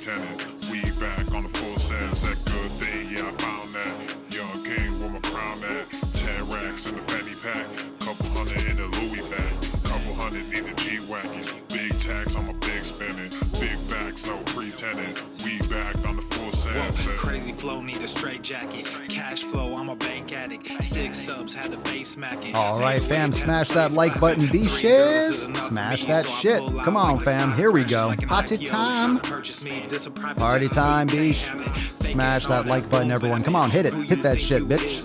pretending. We back on the full sense, that good thing, yeah, I found that. Young king with my crown at 10 racks in the fanny pack, couple hundred in the Louis bag, couple hundred in the G-Wagon. Big tax on my big spending, big facts, no pretending. We back on the full sense. Crazy flow, need a straight jacket. Cash flow, I'm a bank addict. 6 subs, had the bass smacking. All right, fam, smash that like button, B-shiz. Smash that shit. Come on, fam, here we go. Party time. Party time, B-sh. Smash that like button, everyone. Come on, hit it. Hit that shit, bitch.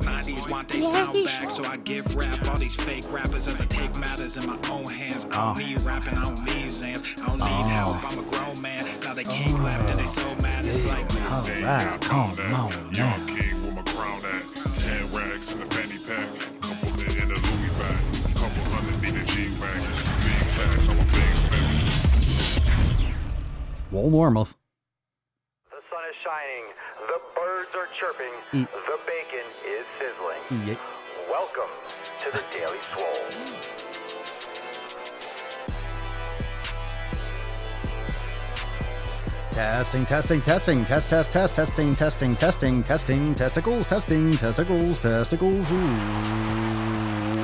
90s want they sound back, so I give rap all these fake rappers as I take matters in my own hands. I don't need rapping, I don't need Zans, I don't need help, I'm a grown man. Now they can't clap and they so mad, it's like alright, come on, Young king with my crown at 10 racks in the fanny pack, couple hundred in the Louis bag, couple hundred in the G-Wagon. Big tax on my big spending. Swolenormous. The sun is shining, the birds are chirping, the bacon is sizzling. Welcome to the Daily Swole. Testing, testing, testing, test, test, test, testing, testing, testing, testing, testicles, testing, testicles, testicles. Ooh.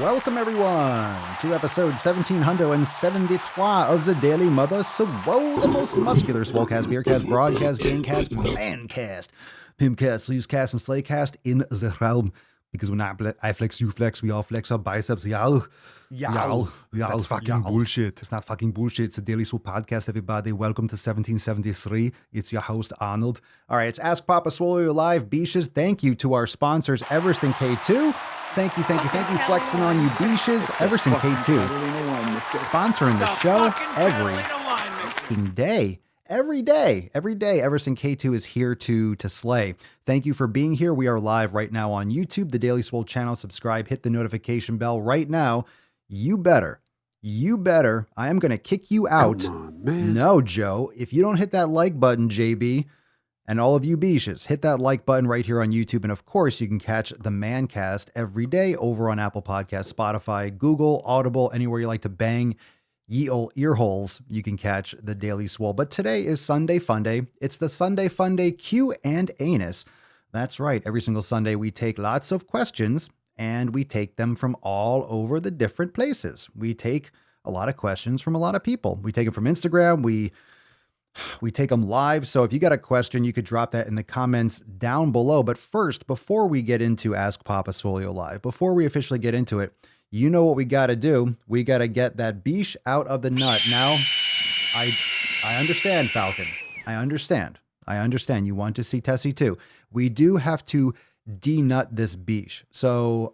Welcome, everyone, to episode 1773 of the Daily Mother Swole, the most muscular Swolecast, Beercast, Broadcast, Gamecast, Mancast, Pimpcast, Sleevescast, and Slaycast in the realm. Because when I flex, you flex, we all flex our biceps. Y'all. That's fucking bullshit. It's not fucking bullshit. It's the Daily Swole Podcast, everybody. Welcome to 1773. It's your host, Arnold. All right, it's Ask Papa Swolio Live. Beaches, thank you to our sponsors, Everston K2. Thank you. Flexing on you, Beaches. Everston K2. Sponsoring the show every fucking day. Every day, Everston K2 is here to slay. Thank you for being here. We are live right now on YouTube, the Daily Swole channel. Subscribe, hit the notification bell right now. You better. I am going to kick you out. Come on, man. No, Joe. If you don't hit that like button, JB, and all of you beaches, hit that like button right here on YouTube. And of course, you can catch the Mancast every day over on Apple Podcasts, Spotify, Google, Audible, anywhere you like to bang ye old ear holes, you can catch the Daily Swole. But today is Sunday Funday. It's the Sunday Funday Q&Anus. That's right. Every single Sunday, we take lots of questions and we take them from all over the different places. We take a lot of questions from a lot of people. We take them from Instagram. We take them live. So if you got a question, you could drop that in the comments down below. But first, before we get into Ask Papa Swolio Live, before we officially get into it, you know what we got to do. We got to get that beesh out of the nut. Now, I understand, Falcon. I understand. You want to see Tessie too. We do have to denut this beesh. So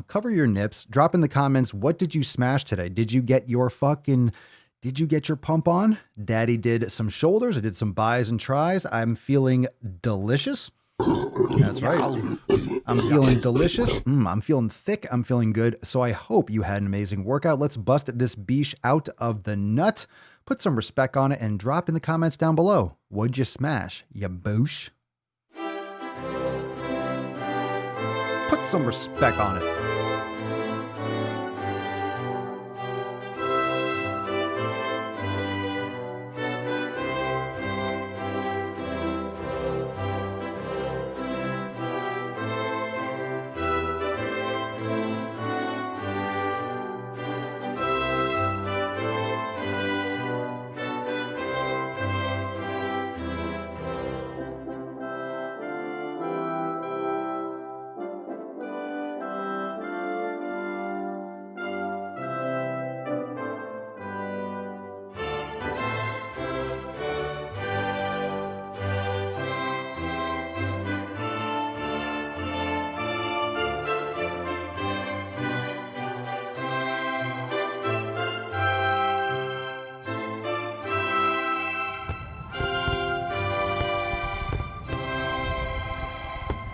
cover your nips. Drop in the comments, what did you smash today? Did you get your pump on? Daddy did some shoulders. I did some buys and tries. I'm feeling delicious. That's right. I'm feeling delicious. I'm feeling thick. I'm feeling good. So I hope you had an amazing workout. Let's bust this beesh out of the nut. Put some respect on it and drop in the comments down below. What'd you smash, you boosh? Put some respect on it.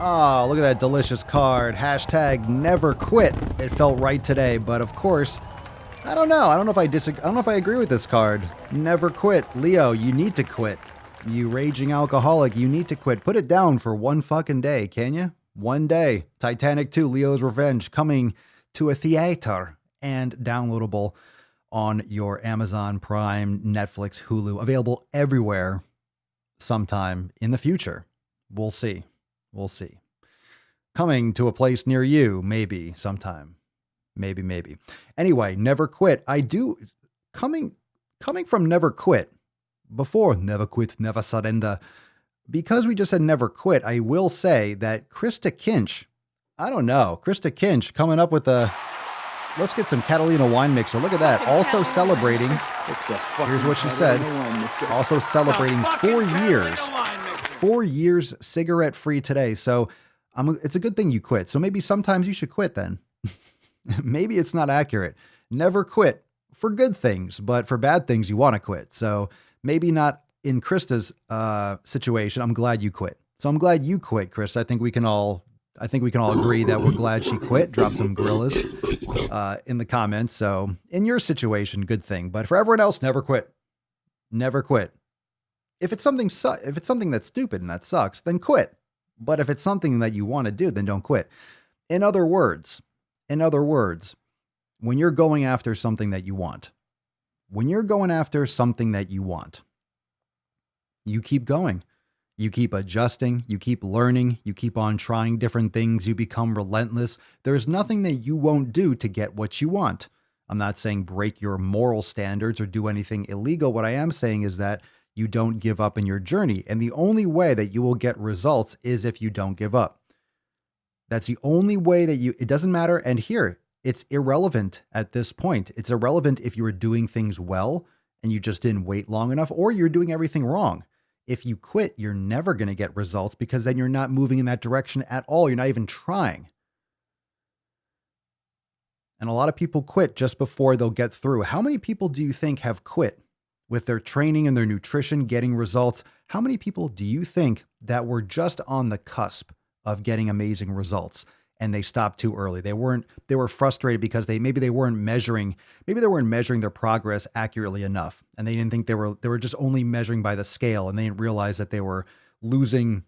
Oh, look at that delicious card. Hashtag never quit. It felt right today, but of course, I don't know. I don't know if I disagree. I don't know if I agree with this card. Never quit. Leo, you need to quit. You raging alcoholic, you need to quit. Put it down for one fucking day, can you? One day. Titanic 2, Leo's Revenge, coming to a theater and downloadable on your Amazon Prime, Netflix, Hulu. Available everywhere sometime in the future. We'll see. We'll see. Coming to a place near you, maybe sometime. Maybe. Anyway, never quit. I do, coming from never quit, before never quit, never surrender, because we just said never quit, I will say that Krista Kinch, I don't know, Krista Kinch coming up with let's get some Catalina wine mixer. Look at that. Also celebrating, here's what she said, also celebrating 4 years. 4 years cigarette-free today. So it's a good thing you quit. So maybe sometimes you should quit then. Maybe it's not accurate. Never quit for good things, but for bad things, you want to quit. So maybe not in Krista's situation. I'm glad you quit. So I'm glad you quit, Krista. I think we can all agree that we're glad she quit. Drop some gorillas in the comments. So in your situation, good thing. But for everyone else, never quit. Never quit. If it's something that's stupid and that sucks, then quit. But if it's something that you want to do, then don't quit. In other words, when you're going after something that you want, you keep going. You keep adjusting, you keep learning, you keep on trying different things, you become relentless. There's nothing that you won't do to get what you want. I'm not saying break your moral standards or do anything illegal. What I am saying is that you don't give up in your journey. And the only way that you will get results is if you don't give up. That's the only way that it doesn't matter. And here, it's irrelevant at this point. It's irrelevant if you were doing things well and you just didn't wait long enough, or you're doing everything wrong. If you quit, you're never going to get results because then you're not moving in that direction at all. You're not even trying. And a lot of people quit just before they'll get through. How many people do you think have quit with their training and their nutrition getting results? How many people do you think that were just on the cusp of getting amazing results and they stopped too early? They were frustrated because maybe they weren't measuring their progress accurately enough. And they didn't think they were just only measuring by the scale, and they didn't realize that they were losing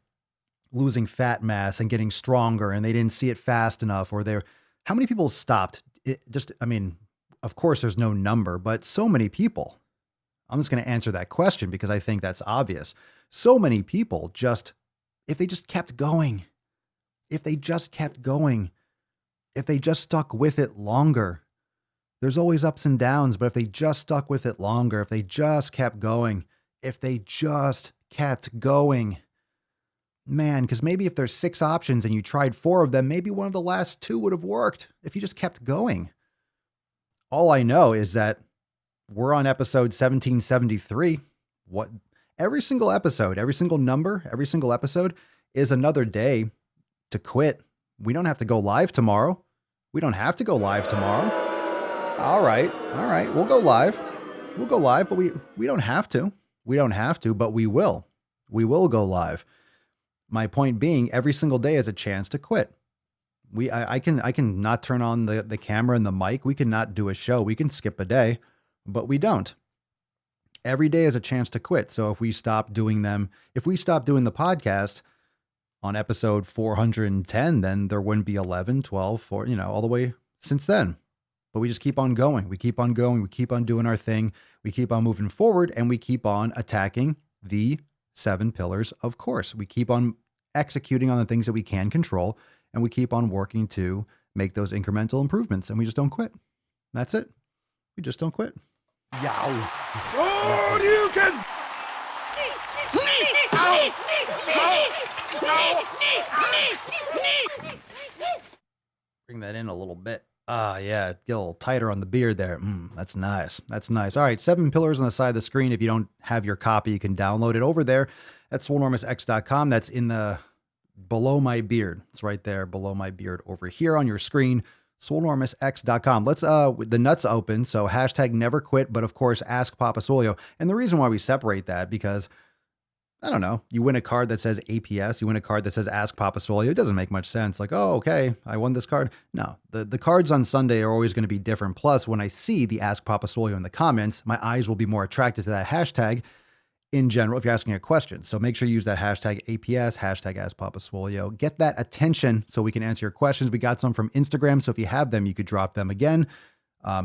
fat mass and getting stronger, and they didn't see it fast enough. How many people stopped? Of course there's no number, but so many people. I'm just going to answer that question because I think that's obvious. So many people if they just kept going, if they just stuck with it longer. There's always ups and downs, but if they just stuck with it longer, if they just kept going, man, because maybe if there's 6 options and you tried 4 of them, maybe one of the last 2 would have worked if you just kept going. All I know is that we're on episode 1773. Every single episode, every single number, every single episode is another day to quit. We don't have to go live tomorrow. All right. We'll go live, but we don't have to. But we will. We will go live. My point being, every single day is a chance to quit. I can not turn on the camera and the mic. We can not do a show. We can skip a day, but we don't. Every day is a chance to quit. So if we stop doing the podcast on episode 410, then there wouldn't be 11, 12, 4, all the way since then. But we just keep on going. We keep on going. We keep on doing our thing. We keep on moving forward, and we keep on attacking the 7 pillars of course. We keep on executing on the things that we can control, and we keep on working to make those incremental improvements, and we just don't quit. That's it. We just don't quit. Yow. Oh, you can. Bring that in a little bit. Yeah, get a little tighter on the beard there. That's nice. All right, 7 pillars on the side of the screen. If you don't have your copy, you can download it over there at swolenormousx.com. That's below my beard. It's right there below my beard over here on your screen, swolenormousx.com. Let's, the nuts open. So hashtag never quit, but of course, ask Papa Swolio. And the reason why we separate that, because I don't know, you win a card that says APS, you win a card that says Ask Papa Swolio. It doesn't make much sense. Like, oh, okay, I won this card. No, the cards on Sunday are always going to be different. Plus, when I see the Ask Papa Swolio in the comments, my eyes will be more attracted to that hashtag in general if you're asking a question. So make sure you use that hashtag APS, hashtag Ask Papa Swolio. Get that attention so we can answer your questions. We got some from Instagram, so if you have them, you could drop them again.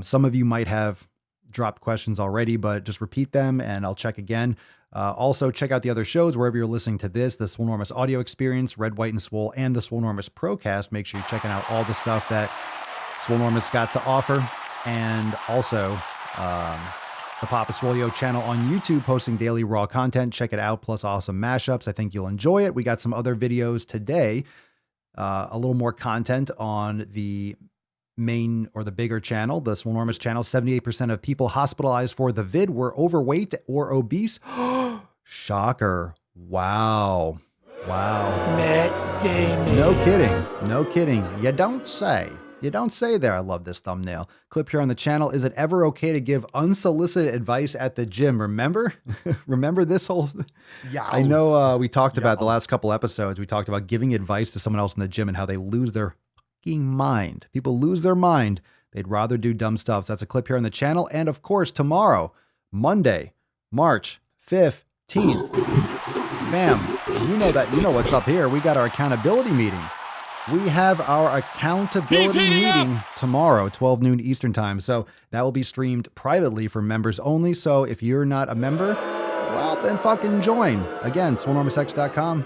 Some of you might have dropped questions already, but just repeat them and I'll check again. Also, check out the other shows wherever you're listening to this, the Swolenormous Audio Experience, Red, White, and Swole, and the Swolenormous Procast. Make sure you're checking out all the stuff that Swolenormous got to offer. And also, the Papa Swolio channel on YouTube, posting daily raw content. Check it out, plus awesome mashups. I think you'll enjoy it. We got some other videos today, a little more content on the main or the bigger channel, the Swolenormous channel. 78% of people hospitalized for the vid were overweight or obese. Shocker. Wow. No kidding. No kidding. You don't say. You don't say there. I love this thumbnail. Clip here on the channel. Is it ever okay to give unsolicited advice at the gym? Remember? Remember this whole... Yeah. I know we talked about the last couple episodes. We talked about giving advice to someone else in the gym and how they lose their fucking mind. People lose their mind. They'd rather do dumb stuff. So that's a clip here on the channel. And of course, tomorrow, Monday, March 15th. Fam, you know what's up here. We got our accountability meeting. We have our accountability meeting tomorrow, 12 noon Eastern time. So that will be streamed privately for members only. So if you're not a member, well, then fucking join. Again, swolenormousx.com.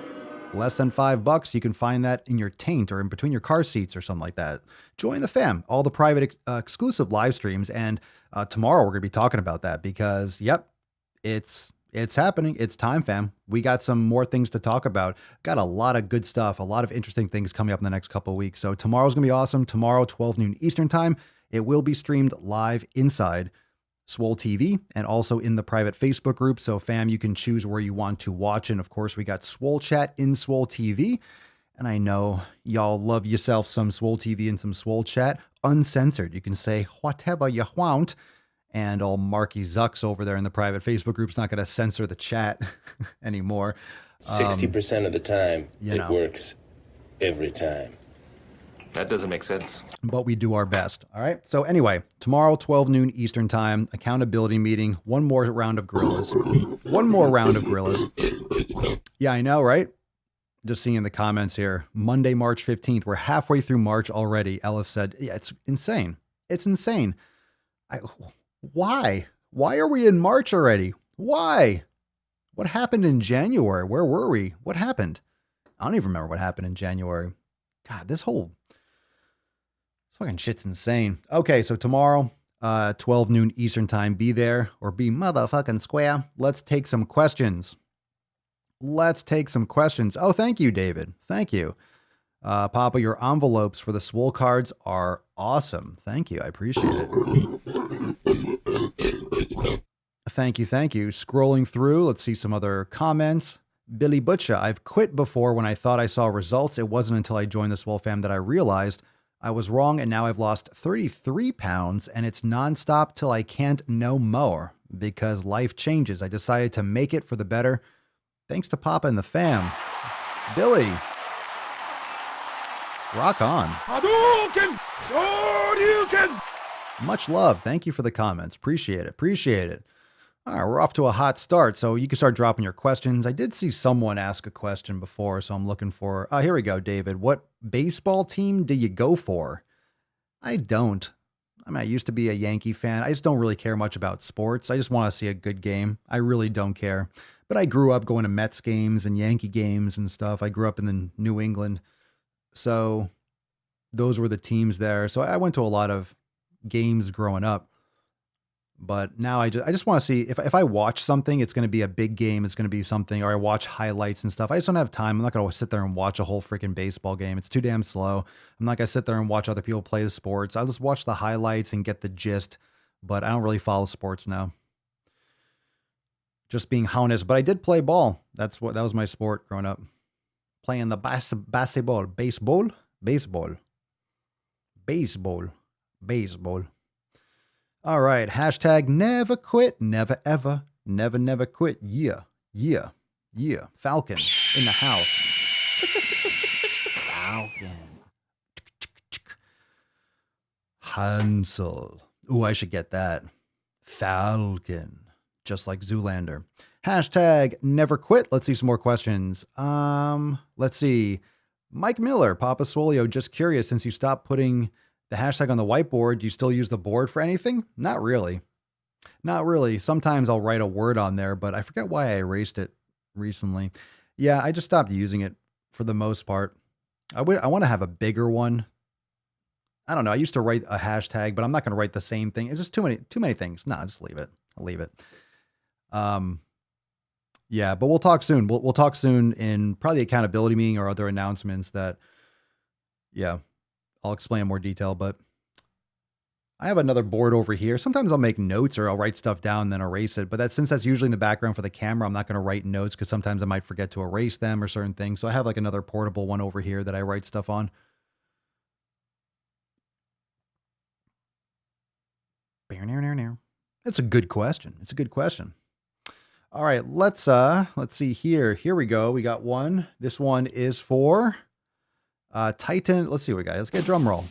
Less than $5. You can find that in your taint or in between your car seats or something like that. Join the fam. All the private exclusive live streams. And tomorrow we're going to be talking about that because, yep, it's happening. It's time, fam. We got some more things to talk about. Got a lot of good stuff, a lot of interesting things coming up in the next couple of weeks. So tomorrow's going to be awesome. Tomorrow, 12 noon Eastern time. It will be streamed live inside Swole TV and also in the private Facebook group. So fam, you can choose where you want to watch. And of course, we got Swole Chat in Swole TV. And I know y'all love yourself some Swole TV and some Swole Chat uncensored. You can say whatever you want. And all Marky Zucks over there in the private Facebook group's not going to censor the chat anymore. 60% of the time, it works every time. That doesn't make sense. But we do our best. All right. So anyway, tomorrow, 12 noon Eastern time, accountability meeting. One more round of gorillas. One more round of gorillas. Yeah, I know, right? Just seeing in the comments here. Monday, March 15th. We're halfway through March already. Elif said, yeah, it's insane. It's insane. Why? Why are we in March already? Why? What happened in January? Where were we? What happened? I don't even remember what happened in January. God, this fucking shit's insane. Okay, so tomorrow, 12 noon Eastern time, be there or be motherfucking square. Let's take some questions. Oh, thank you, David. Thank you. Papa, your envelopes for the Swole Cards are awesome. Thank you. I appreciate it. Thank you. Scrolling through, let's see some other comments. Billy Butcher, I've quit before when I thought I saw results. It wasn't until I joined the Swole fam that I realized I was wrong, and now I've lost 33 pounds, and it's nonstop till I can't no more because life changes. I decided to make it for the better. Thanks to Papa and the fam. Billy, rock on. Much love. Thank you for the comments. Appreciate it. All right, we're off to a hot start, so you can start dropping your questions. I did see someone ask a question before, so I'm looking for... here we go, David. What baseball team do you go for? I don't. I mean, I used to be a Yankee fan. I just don't really care much about sports. I just want to see a good game. I really don't care. But I grew up going to Mets games and Yankee games and stuff. I grew up in the New England, so those were the teams there. So I went to a lot of games growing up. But now I just want to see if I watch something, it's going to be a big game. It's going to be something, or I watch highlights and stuff. I just don't have time. I'm not going to sit there and watch a whole freaking baseball game. It's too damn slow. I'm not going to sit there and watch other people play the sports. I'll just watch the highlights and get the gist, but I don't really follow sports now. Just being honest, but I did play ball. That was my sport growing up. Playing the baseball. All right. Hashtag never quit, never ever, never quit. Yeah. Falcon in the house. Falcon. Hansel. Ooh, I should get that. Falcon. Just like Zoolander. Hashtag never quit. Let's see some more questions. Let's see. Mike Miller, Papa Swolio, just curious, since you stopped putting the hashtag on the whiteboard, do you still use the board for anything? Not really. Not really. Sometimes I'll write a word on there, but I forget why I erased it recently. Yeah, I just stopped using it for the most part. I want to have a bigger one. I don't know. I used to write a hashtag, but I'm not going to write the same thing. It's just too many things. No, just leave it. I'll leave it. Yeah, but we'll talk soon. We'll talk soon in probably the accountability meeting or other announcements that, yeah, I'll explain in more detail, but I have another board over here. Sometimes I'll make notes or I'll write stuff down and then erase it. But since that's usually in the background for the camera, I'm not going to write notes because sometimes I might forget to erase them or certain things. So I have like another portable one over here that I write stuff on. It's a good question. It's a good question. All right, let's see here. Here we go. We got one. This one is for Titan. Let's see what we got. Let's get a drum roll.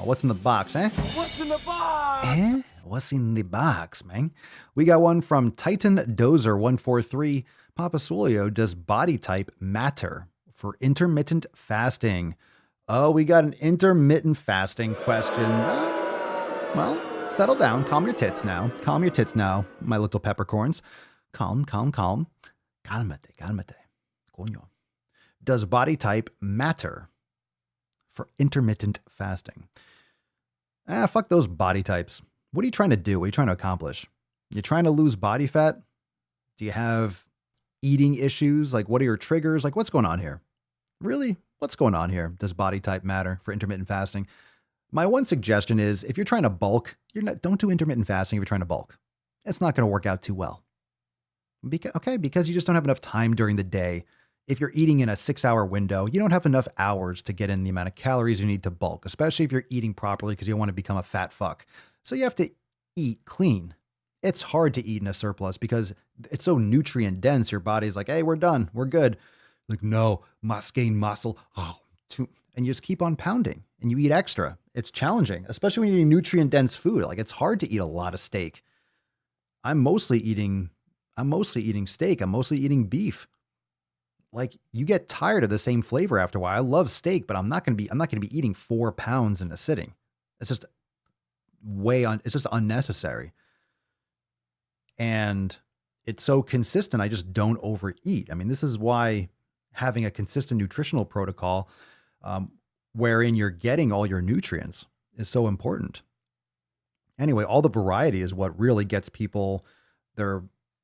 What's in the box, eh? What's in the box? Eh? What's in the box, man? We got one from Titan Dozer 143. Papa Swolio, does body type matter for intermittent fasting? Oh, we got an intermittent fasting question. Well, settle down. Calm your tits now. My little peppercorns. Calm. Calmate. Coño. Does body type matter for intermittent fasting? Fuck those body types. What are you trying to do? What are you trying to accomplish? You trying to lose body fat? Do you have eating issues? Like, what are your triggers? Like, what's going on here? Really? What's going on here? Does body type matter for intermittent fasting? My one suggestion is if you're trying to bulk, don't do intermittent fasting if you're trying to bulk. It's not going to work out too well. Because you just don't have enough time during the day. If you're eating in a 6-hour window, you don't have enough hours to get in the amount of calories you need to bulk, especially if you're eating properly because you don't want to become a fat fuck. So you have to eat clean. It's hard to eat in a surplus because it's so nutrient dense. Your body's like, hey, we're done. We're good. Like, no, must gain muscle. And you just keep on pounding and you eat extra. It's challenging, especially when you're eating nutrient dense food. Like, it's hard to eat a lot of steak. I'm mostly eating steak. I'm mostly eating beef. Like, you get tired of the same flavor after a while. I love steak, but I'm not going to be eating 4 pounds in a sitting. It's just it's just unnecessary. And it's so consistent. I just don't overeat. I mean, this is why having a consistent nutritional protocol, wherein you're getting all your nutrients, is so important. Anyway, all the variety is what really gets people their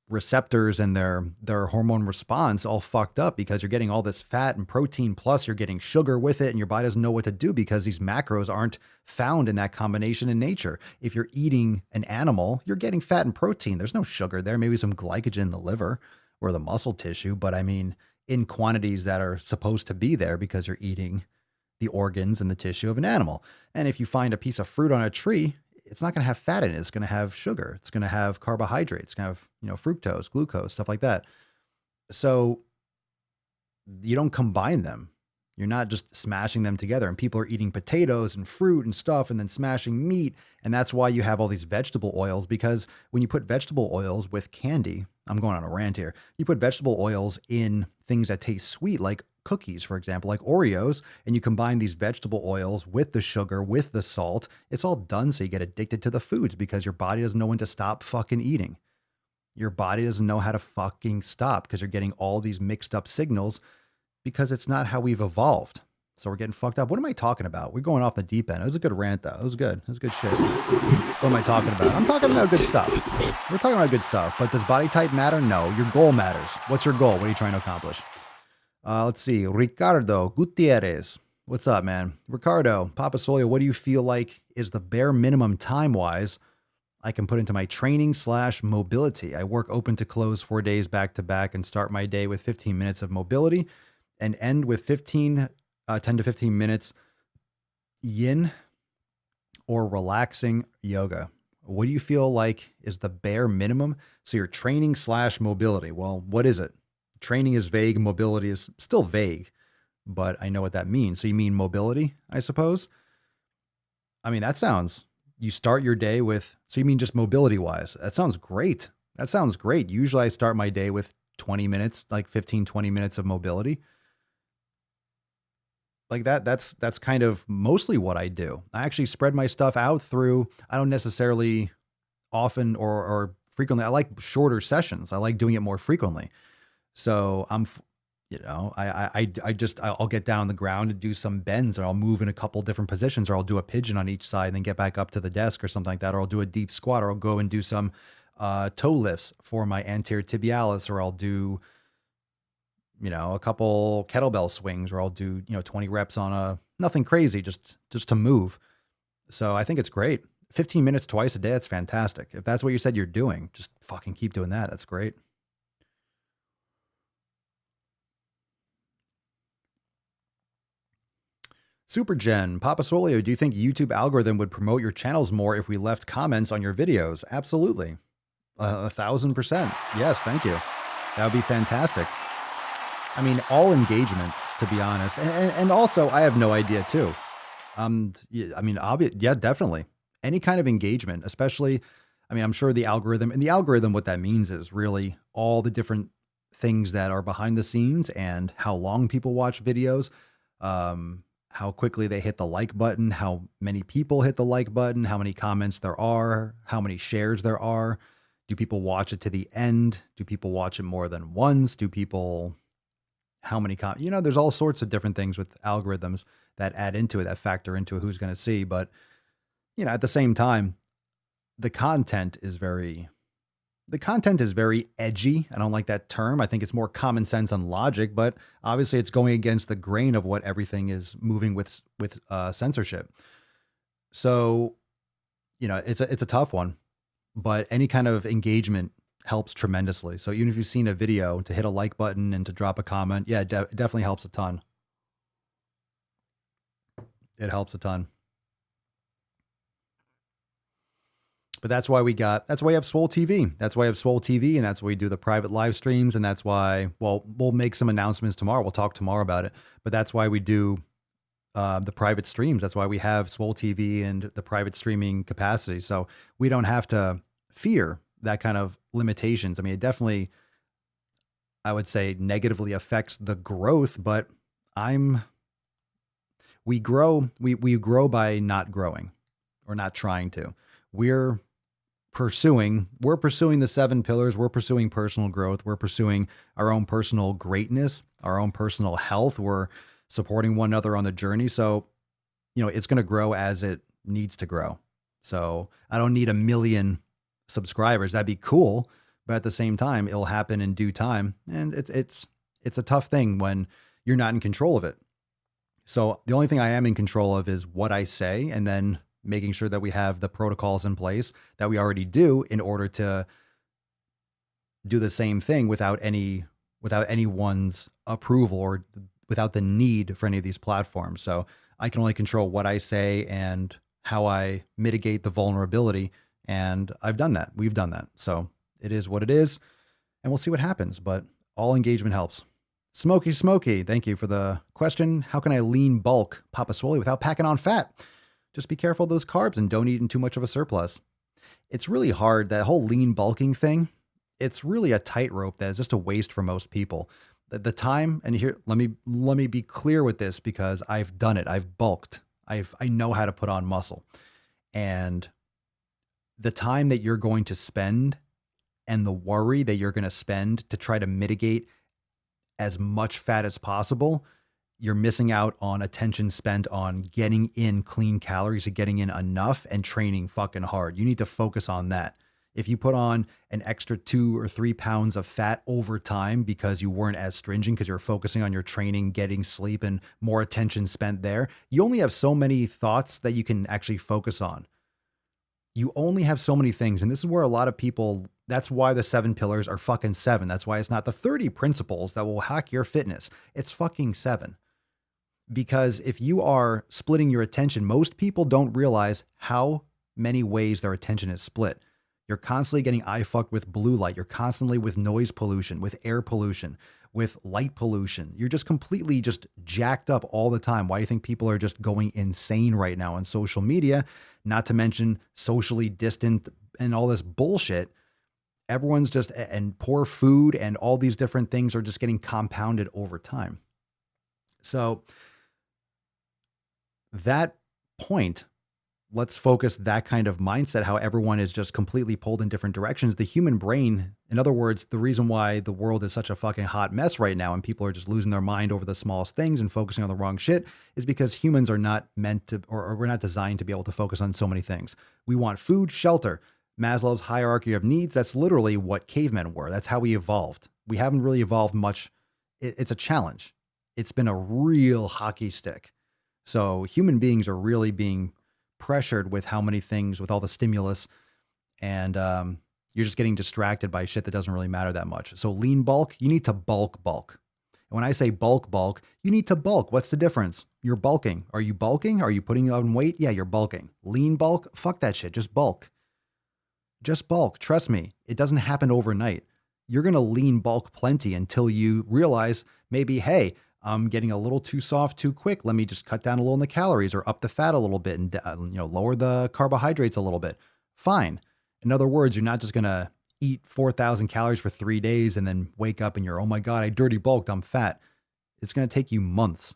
receptors and their hormone response all fucked up, because you're getting all this fat and protein, plus you're getting sugar with it, and your body doesn't know what to do because these macros aren't found in that combination in nature. If you're eating an animal, you're getting fat and protein. There's no sugar there, maybe some glycogen in the liver or the muscle tissue, but I mean, in quantities that are supposed to be there because you're eating the organs and the tissue of an animal. And if you find a piece of fruit on a tree, it's not going to have fat in it. It's going to have sugar. It's going to have carbohydrates. It's going to have, fructose, glucose, stuff like that. So you don't combine them. You're not just smashing them together. And people are eating potatoes and fruit and stuff and then smashing meat. And that's why you have all these vegetable oils, because when you put vegetable oils with candy, I'm going on a rant here. You put vegetable oils in things that taste sweet, like cookies, for example, like Oreos, and you combine these vegetable oils with the sugar, with the salt, it's all done so you get addicted to the foods because your body doesn't know when to stop fucking eating. Your body doesn't know how to fucking stop because you're getting all these mixed up signals because it's not how we've evolved. So we're getting fucked up. What am I talking about? We're going off the deep end. It was a good rant, though. It was good. It was good shit. What am I talking about? I'm talking about good stuff. We're talking about good stuff. But does body type matter? No. Your goal matters. What's your goal? What are you trying to accomplish? Let's see. Ricardo Gutierrez. What's up, man? Ricardo, Papa Swolio, what do you feel like is the bare minimum time-wise I can put into my training/mobility? I work open to close 4 days back to back and start my day with 15 minutes of mobility and end with 10 to 15 minutes yin or relaxing yoga. What do you feel like is the bare minimum? So you're training/mobility. Well, what is it? Training is vague. Mobility is still vague, but I know what that means. So you mean mobility, I suppose? I mean, you start your day with, so you mean just mobility wise? That sounds great. Usually I start my day with 20 minutes, like 15, 20 minutes of mobility. Like that's kind of mostly what I do. I actually spread my stuff out through, I don't necessarily often or frequently. I like shorter sessions. I like doing it more frequently. So I'll get down on the ground and do some bends, or I'll move in a couple different positions, or I'll do a pigeon on each side and then get back up to the desk or something like that. Or I'll do a deep squat, or I'll go and do some toe lifts for my anterior tibialis, or I'll do, a couple kettlebell swings, or I'll do, 20 reps on nothing crazy, just to move. So I think it's great. 15 minutes twice a day. That's fantastic. If that's what you said you're doing, just fucking keep doing that. That's great. Super Jen, Papa Swolio, do you think YouTube algorithm would promote your channels more if we left comments on your videos? Absolutely. 1,000%. Yes, thank you. That would be fantastic. I mean, all engagement, to be honest. And also, I have no idea too. Yeah, definitely. Any kind of engagement, especially, I'm sure the algorithm, what that means is really all the different things that are behind the scenes and how long people watch videos, how quickly they hit the like button, how many people hit the like button, how many comments there are, how many shares there are. Do people watch it to the end? Do people watch it more than once? How many there's all sorts of different things with algorithms that add into it, that factor into who's going to see. But, at the same time, the content is very edgy. I don't like that term. I think it's more common sense and logic, but obviously it's going against the grain of what everything is moving with censorship. So, it's a tough one, but any kind of engagement helps tremendously. So even if you've seen a video, to hit a like button and to drop a comment, yeah, it definitely helps a ton. It helps a ton. But that's why we have Swole TV. That's why I have Swole TV, and that's why we do the private live streams. And that's why, we'll make some announcements tomorrow. We'll talk tomorrow about it. But that's why we do the private streams. That's why we have Swole TV and the private streaming capacity. So we don't have to fear that kind of limitations. It definitely, I would say, negatively affects the growth, but we grow by not growing or not trying to. We're pursuing the 7 pillars. We're pursuing personal growth. We're pursuing our own personal greatness, our own personal health. We're supporting one another on the journey. So, it's going to grow as it needs to grow. So I don't need 1 million subscribers. That'd be cool. But at the same time, it'll happen in due time. And it's a tough thing when you're not in control of it. So the only thing I am in control of is what I say, and then making sure that we have the protocols in place that we already do in order to do the same thing without anyone's approval or without the need for any of these platforms. So I can only control what I say and how I mitigate the vulnerability. And I've done that. We've done that. So it is what it is, and we'll see what happens, but all engagement helps. Smokey, thank you for the question. How can I lean bulk Papa Swolio without packing on fat? Just be careful of those carbs and don't eat in too much of a surplus. It's really hard. That whole lean bulking thing, it's really a tightrope that is just a waste for most people. The time, and here, let me be clear with this, because I've done it. I've bulked. I know how to put on muscle. And the time that you're going to spend and the worry that you're going to spend to try to mitigate as much fat as possible, you're missing out on attention spent on getting in clean calories and getting in enough and training fucking hard. You need to focus on that. If you put on an extra 2 or 3 pounds of fat over time because you weren't as stringent, because you're focusing on your training, getting sleep, and more attention spent there, you only have so many thoughts that you can actually focus on. You only have so many things. And this is where a lot of people, that's why the 7 pillars are fucking 7. That's why it's not the 30 principles that will hack your fitness. It's fucking 7. Because if you are splitting your attention, most people don't realize how many ways their attention is split. You're constantly getting eye fucked with blue light. You're constantly with noise pollution, with air pollution, with light pollution. You're just completely just jacked up all the time. Why do you think people are just going insane right now on social media? Not to mention socially distant and all this bullshit. Everyone's just, and poor food and all these different things are just getting compounded over time. So that point, let's focus that kind of mindset, how everyone is just completely pulled in different directions. The human brain, in other words, the reason why the world is such a fucking hot mess right now and people are just losing their mind over the smallest things and focusing on the wrong shit is because humans are not meant to, or we're not designed to be able to focus on so many things. We want food, shelter, Maslow's hierarchy of needs. That's literally what cavemen were. That's how we evolved. We haven't really evolved much. It's a challenge. It's been a real hockey stick. So human beings are really being pressured with how many things, with all the stimulus, and you're just getting distracted by shit that doesn't really matter that much. So lean bulk, you need to bulk. And when I say bulk, you need to bulk. What's the difference? You're bulking. Are you bulking? Are you putting on weight? Yeah, you're bulking. Lean bulk, fuck that shit. Just bulk. Just bulk. Trust me, it doesn't happen overnight. You're going to lean bulk plenty until you realize maybe, hey, I'm getting a little too soft too quick. Let me just cut down a little in the calories or up the fat a little bit and lower the carbohydrates a little bit. Fine. In other words, you're not just going to eat 4,000 calories for 3 days and then wake up and you're, oh my God, I dirty bulked, I'm fat. It's going to take you months.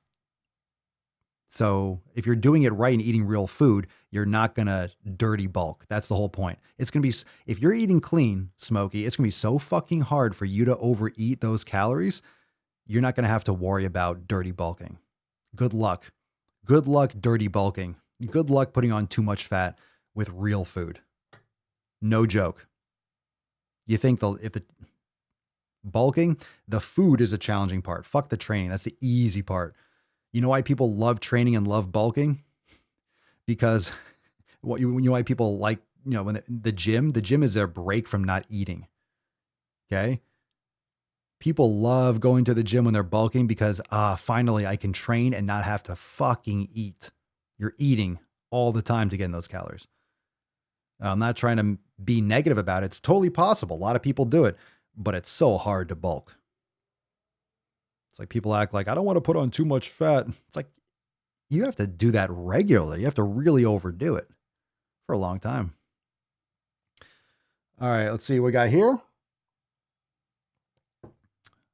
So if you're doing it right and eating real food, you're not going to dirty bulk. That's the whole point. It's going to be, if you're eating clean, Smokey, it's going to be so fucking hard for you to overeat those calories. You're not going to have to worry about dirty bulking. Good luck. Good luck dirty bulking. Good luck putting on too much fat with real food. No joke. You think if the bulking, the food is a challenging part. Fuck the training. That's the easy part. You know why people love training and love bulking? Because you know why people like, when the gym is their break from not eating. Okay. People love going to the gym when they're bulking because, finally I can train and not have to fucking eat. You're eating all the time to get in those calories. I'm not trying to be negative about it. It's totally possible. A lot of people do it, but it's so hard to bulk. It's like people act like, I don't want to put on too much fat. It's like, you have to do that regularly. You have to really overdo it for a long time. All right, let's see what we got here.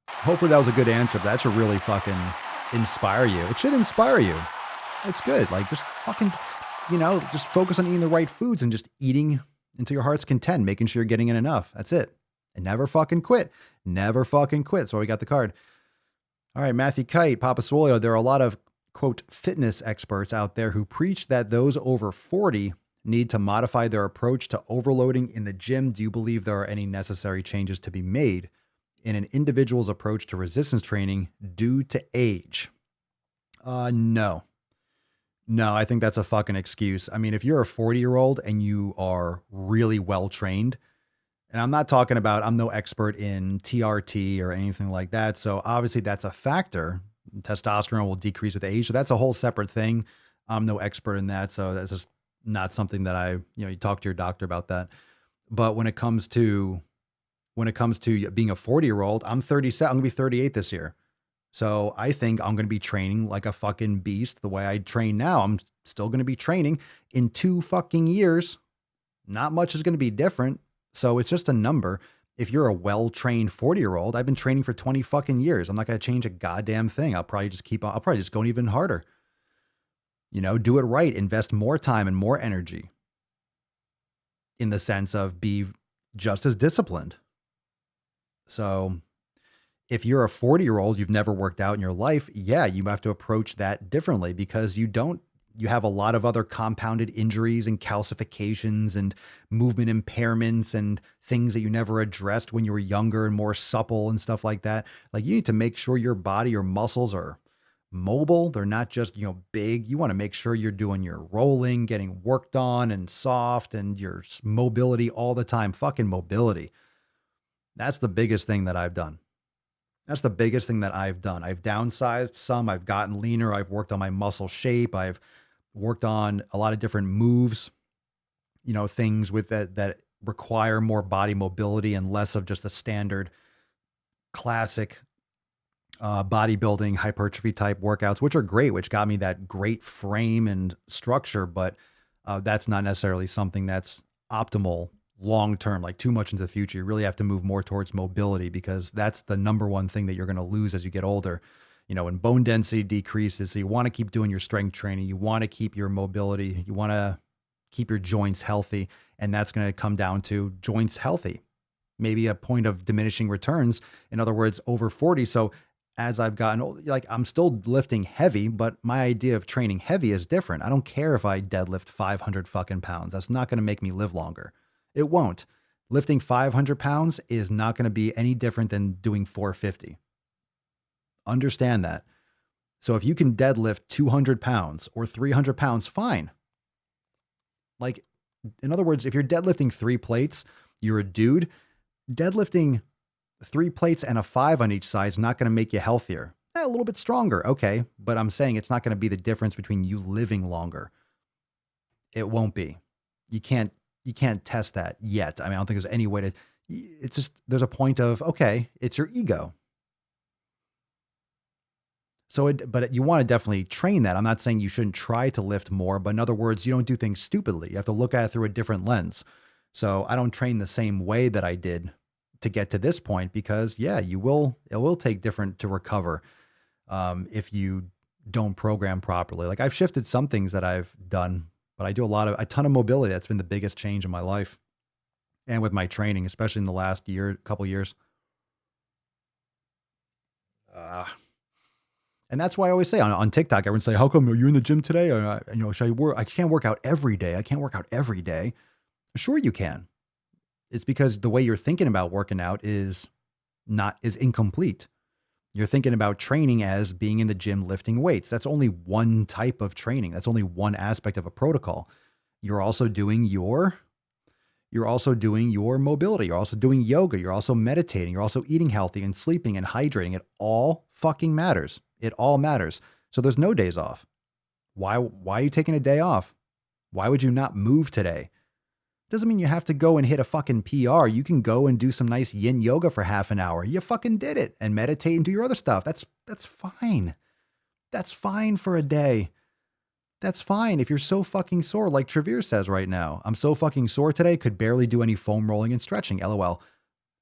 Hopefully that was a good answer. But that should really fucking inspire you. It should inspire you. It's good. Like, just fucking, just focus on eating the right foods and just eating until your heart's content, making sure you're getting in enough. That's it. And never fucking quit. Never fucking quit. So we got the card. All right, Matthew Kite, Papa Swolio. There are a lot of, quote, fitness experts out there who preach that those over 40 need to modify their approach to overloading in the gym. Do you believe there are any necessary changes to be made in an individual's approach to resistance training due to age? No, I think that's a fucking excuse. I mean, if you're a 40-year-old and you are really well trained, and I'm not talking about, I'm no expert in TRT or anything like that. So obviously that's a factor. Testosterone will decrease with age. So that's a whole separate thing. I'm no expert in that. So that's just not something that you talk to your doctor about that. But when it comes to being a 40-year-old, I'm 37. I'm going to be 38 this year. So I think I'm going to be training like a fucking beast the way I train now. I'm still going to be training in 2 fucking years. Not much is going to be different. So it's just a number. If you're a well-trained 40-year-old, I've been training for 20 fucking years. I'm not going to change a goddamn thing. I'll probably just go even harder. Do it right. Invest more time and more energy in the sense of be just as disciplined. So if you're a 40-year-old, you've never worked out in your life, yeah, you have to approach that differently because you have a lot of other compounded injuries and calcifications and movement impairments and things that you never addressed when you were younger and more supple and stuff like that. Like, you need to make sure your body, your muscles are mobile. They're not just, big. You want to make sure you're doing your rolling, getting worked on and soft and your mobility all the time. Fucking mobility. That's the biggest thing that I've done. I've downsized some. I've gotten leaner. I've worked on my muscle shape. I've worked on a lot of different moves, things with that require more body mobility and less of just a standard classic bodybuilding hypertrophy type workouts, which are great, which got me that great frame and structure. But that's not necessarily something that's optimal long-term, like too much into the future. You really have to move more towards mobility because that's the number one thing that you're going to lose as you get older. When bone density decreases, so you want to keep doing your strength training. You want to keep your mobility. You want to keep your joints healthy. And that's going to come down to joints healthy, maybe a point of diminishing returns. In other words, over 40. So as I've gotten old, like I'm still lifting heavy, but my idea of training heavy is different. I don't care if I deadlift 500 fucking pounds. That's not going to make me live longer. It won't. Lifting 500 pounds is not going to be any different than doing 450. Understand that. So if you can deadlift 200 pounds or 300 pounds, fine. Like, in other words, if you're deadlifting 3 plates, you're a dude. Deadlifting 3 plates and a 5 on each side is not going to make you healthier. A little bit stronger, okay. But I'm saying it's not going to be the difference between you living longer. It won't be. You can't test that yet. I mean, I don't think there's any way to, it's just, there's a point of, okay, it's your ego. So, but you want to definitely train that. I'm not saying you shouldn't try to lift more, but in other words, you don't do things stupidly. You have to look at it through a different lens. So I don't train the same way that I did to get to this point because yeah, it will take different to recover if you don't program properly. Like I've shifted some things that I've done, but I do a ton of mobility. That's been the biggest change in my life and with my training, especially in the last couple years. And that's why I always say on TikTok, everyone say, how come are you in the gym today? Or, should I work? I can't work out every day. I can't work out every day. Sure you can. It's because the way you're thinking about working out is incomplete. You're thinking about training as being in the gym lifting weights. That's only one type of training. That's only one aspect of a protocol. You're also doing your mobility. You're also doing yoga. You're also meditating. You're also eating healthy and sleeping and hydrating. It all fucking matters. It all matters. So there's no days off. Why are you taking a day off? Why would you not move today? Doesn't mean you have to go and hit a fucking PR. You can go and do some nice yin yoga for half an hour. You fucking did it and meditate and do your other stuff. That's fine. That's fine for a day. That's fine. If you're so fucking sore, like Trevere says right now, I'm so fucking sore today, could barely do any foam rolling and stretching. LOL.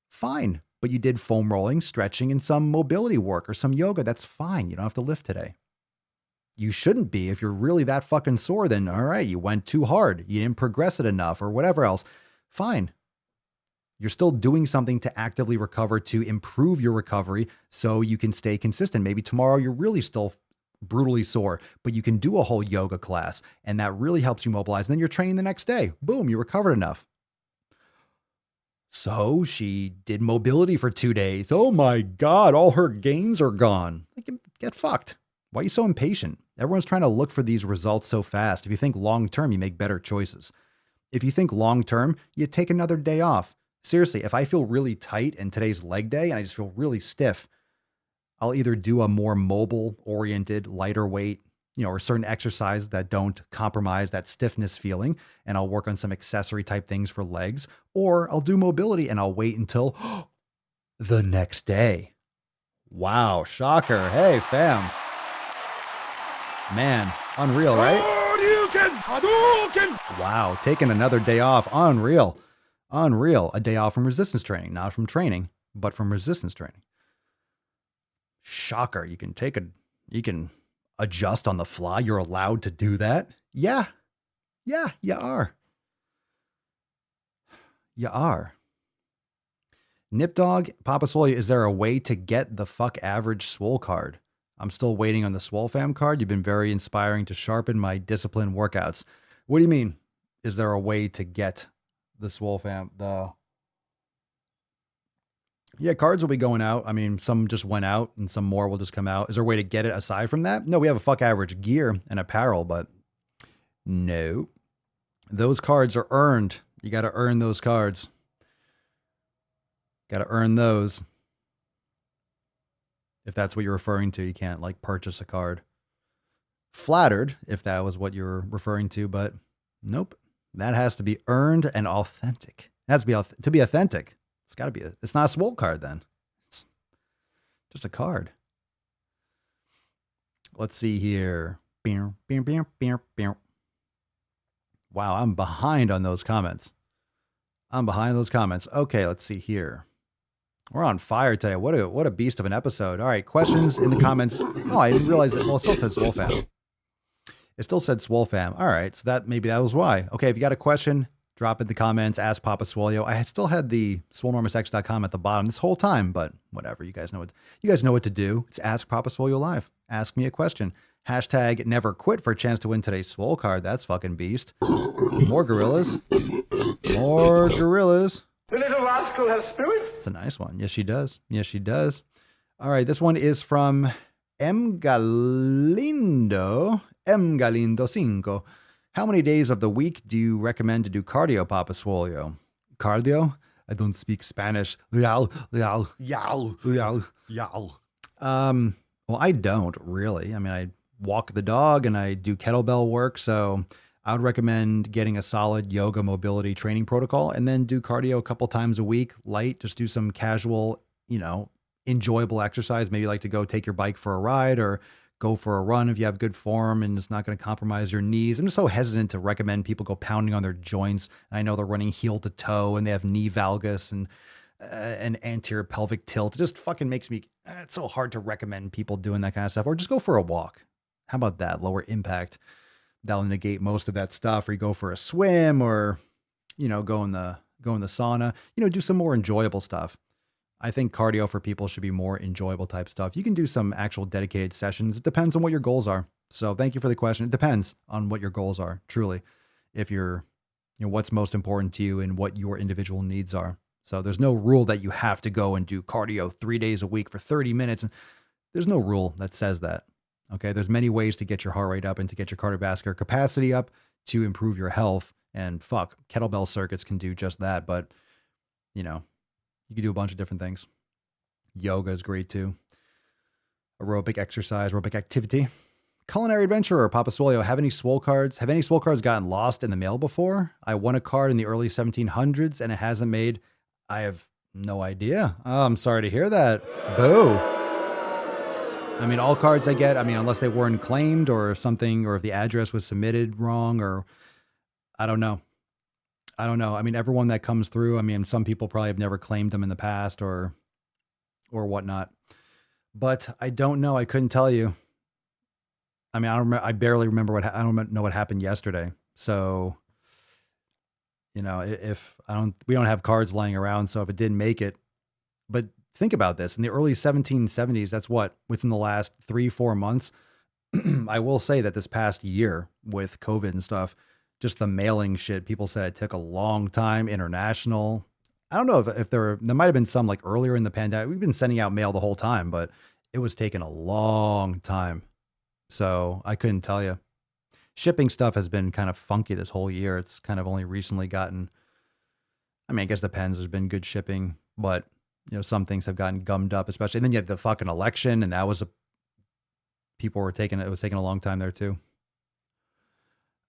Fine. But you did foam rolling, stretching, and some mobility work or some yoga. That's fine. You don't have to lift today. You shouldn't be. If you're really that fucking sore, then all right, you went too hard. You didn't progress it enough or whatever else. Fine. You're still doing something to actively recover, to improve your recovery so you can stay consistent. Maybe tomorrow you're really still brutally sore, but you can do a whole yoga class and that really helps you mobilize. And then you're training the next day. Boom, you recovered enough. So she did mobility for 2 days. Oh my God, all her gains are gone. Get fucked. Why are you so impatient? Everyone's trying to look for these results so fast. If you think long-term, you make better choices. If you think long-term, you take another day off. Seriously, if I feel really tight and today's leg day and I just feel really stiff, I'll either do a more mobile-oriented, lighter weight, or certain exercises that don't compromise that stiffness feeling, and I'll work on some accessory type things for legs, or I'll do mobility and I'll wait until the next day. Wow, shocker. Hey, fam. Man, unreal, right? Wow, taking another day off. Unreal. A day off from resistance training, not from training, but from resistance training. Shocker. You can adjust on the fly. You're allowed to do that. Yeah, you are. You are. Nipdog, Papa Swolio, is there a way to get the fuck average Swole card? I'm still waiting on the Swole fam card. You've been very inspiring to sharpen my discipline workouts. What do you mean? Is there a way to get the Swole fam? Yeah, cards will be going out. I mean, some just went out and some more will just come out. Is there a way to get it aside from that? No, we have a fuck average gear and apparel, but no. Those cards are earned. You got to earn those cards. Got to earn those. If that's what you're referring to, you can't purchase a card. Flattered if that was what you're referring to, but nope. That has to be earned and authentic. It has to be authentic. It's got to be. It's not a Swole card then. It's just a card. Let's see here. Wow, I'm behind on those comments. Okay, let's see here. We're on fire today. What a beast of an episode. All right, questions in the comments. Oh, I didn't realize that. Well, it still says Swole fam. It still said Swole Fam. All right, so maybe that was why. Okay, if you got a question, drop it in the comments. Ask Papa Swolio. I still had the Swolenormousx.com at the bottom this whole time, but whatever. You guys know what to do. It's Ask Papa Swolio live. Ask me a question. Hashtag never quit for a chance to win today's Swole card. That's fucking beast. More gorillas. More gorillas. The little rascal has spirit. It's a nice one. Yes, she does. Yes, she does. All right, this one is from M. Galindo 5. How many days of the week do you recommend to do cardio, Papa Swolio? Cardio? I don't speak Spanish. Well, I don't really. I mean, I walk the dog and I do kettlebell work. So I would recommend getting a solid yoga mobility training protocol and then do cardio a couple times a week, light, just do some casual, enjoyable exercise. Maybe like to go take your bike for a ride or go for a run if you have good form and it's not going to compromise your knees. I'm just so hesitant to recommend people go pounding on their joints. I know they're running heel to toe and they have knee valgus and an anterior pelvic tilt. It just fucking makes me, it's so hard to recommend people doing that kind of stuff. Or just go for a walk. How about that? Lower impact. That'll negate most of that stuff. Or you go for a swim or, go in the sauna, do some more enjoyable stuff. I think cardio for people should be more enjoyable type stuff. You can do some actual dedicated sessions. It depends on what your goals are. So thank you for the question. It depends on what your goals are, truly. If you're, what's most important to you and what your individual needs are. So there's no rule that you have to go and do cardio 3 days a week for 30 minutes. There's no rule that says that. Okay. There's many ways to get your heart rate up and to get your cardiovascular capacity up to improve your health. And kettlebell circuits can do just that. But, you can do a bunch of different things. Yoga is great too. Aerobic exercise, aerobic activity. Culinary adventurer, Papa Swolio, have any Swole cards? Have any Swole cards gotten lost in the mail before? I won a card in the early 1700s and it hasn't made. I have no idea. Oh, I'm sorry to hear that. Boo. I mean, all cards I get, unless they weren't claimed or something, or if the address was submitted wrong, or I don't know. Everyone that comes through, some people probably have never claimed them in the past or whatnot, but I don't know. I couldn't tell you. I don't remember. I barely remember I don't know what happened yesterday. So, we don't have cards lying around. So if it didn't make it, but think about this in the early 1770s, that's within the last 3-4 months, I will say that this past year with COVID and stuff, just the mailing shit, people said it took a long time, international. I don't know if there might've been some like earlier in the pandemic. We've been sending out mail the whole time, but it was taking a long time. So I couldn't tell you. Shipping stuff has been kind of funky this whole year. It's kind of only recently gotten, I guess it depends. There's been good shipping, but some things have gotten gummed up, especially. And then you had the fucking election and it was taking a long time there too.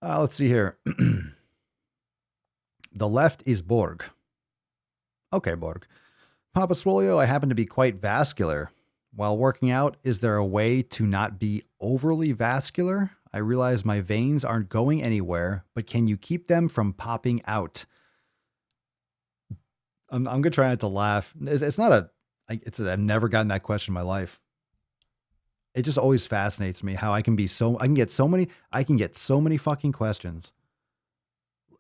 Let's see here. The left is Borg. Okay, Borg. Papa Swolio, I happen to be quite vascular. While working out, is there a way to not be overly vascular? I realize my veins aren't going anywhere, but can you keep them from popping out? I'm going to try not to laugh. I've never gotten that question in my life. It just always fascinates me how I can get so many fucking questions.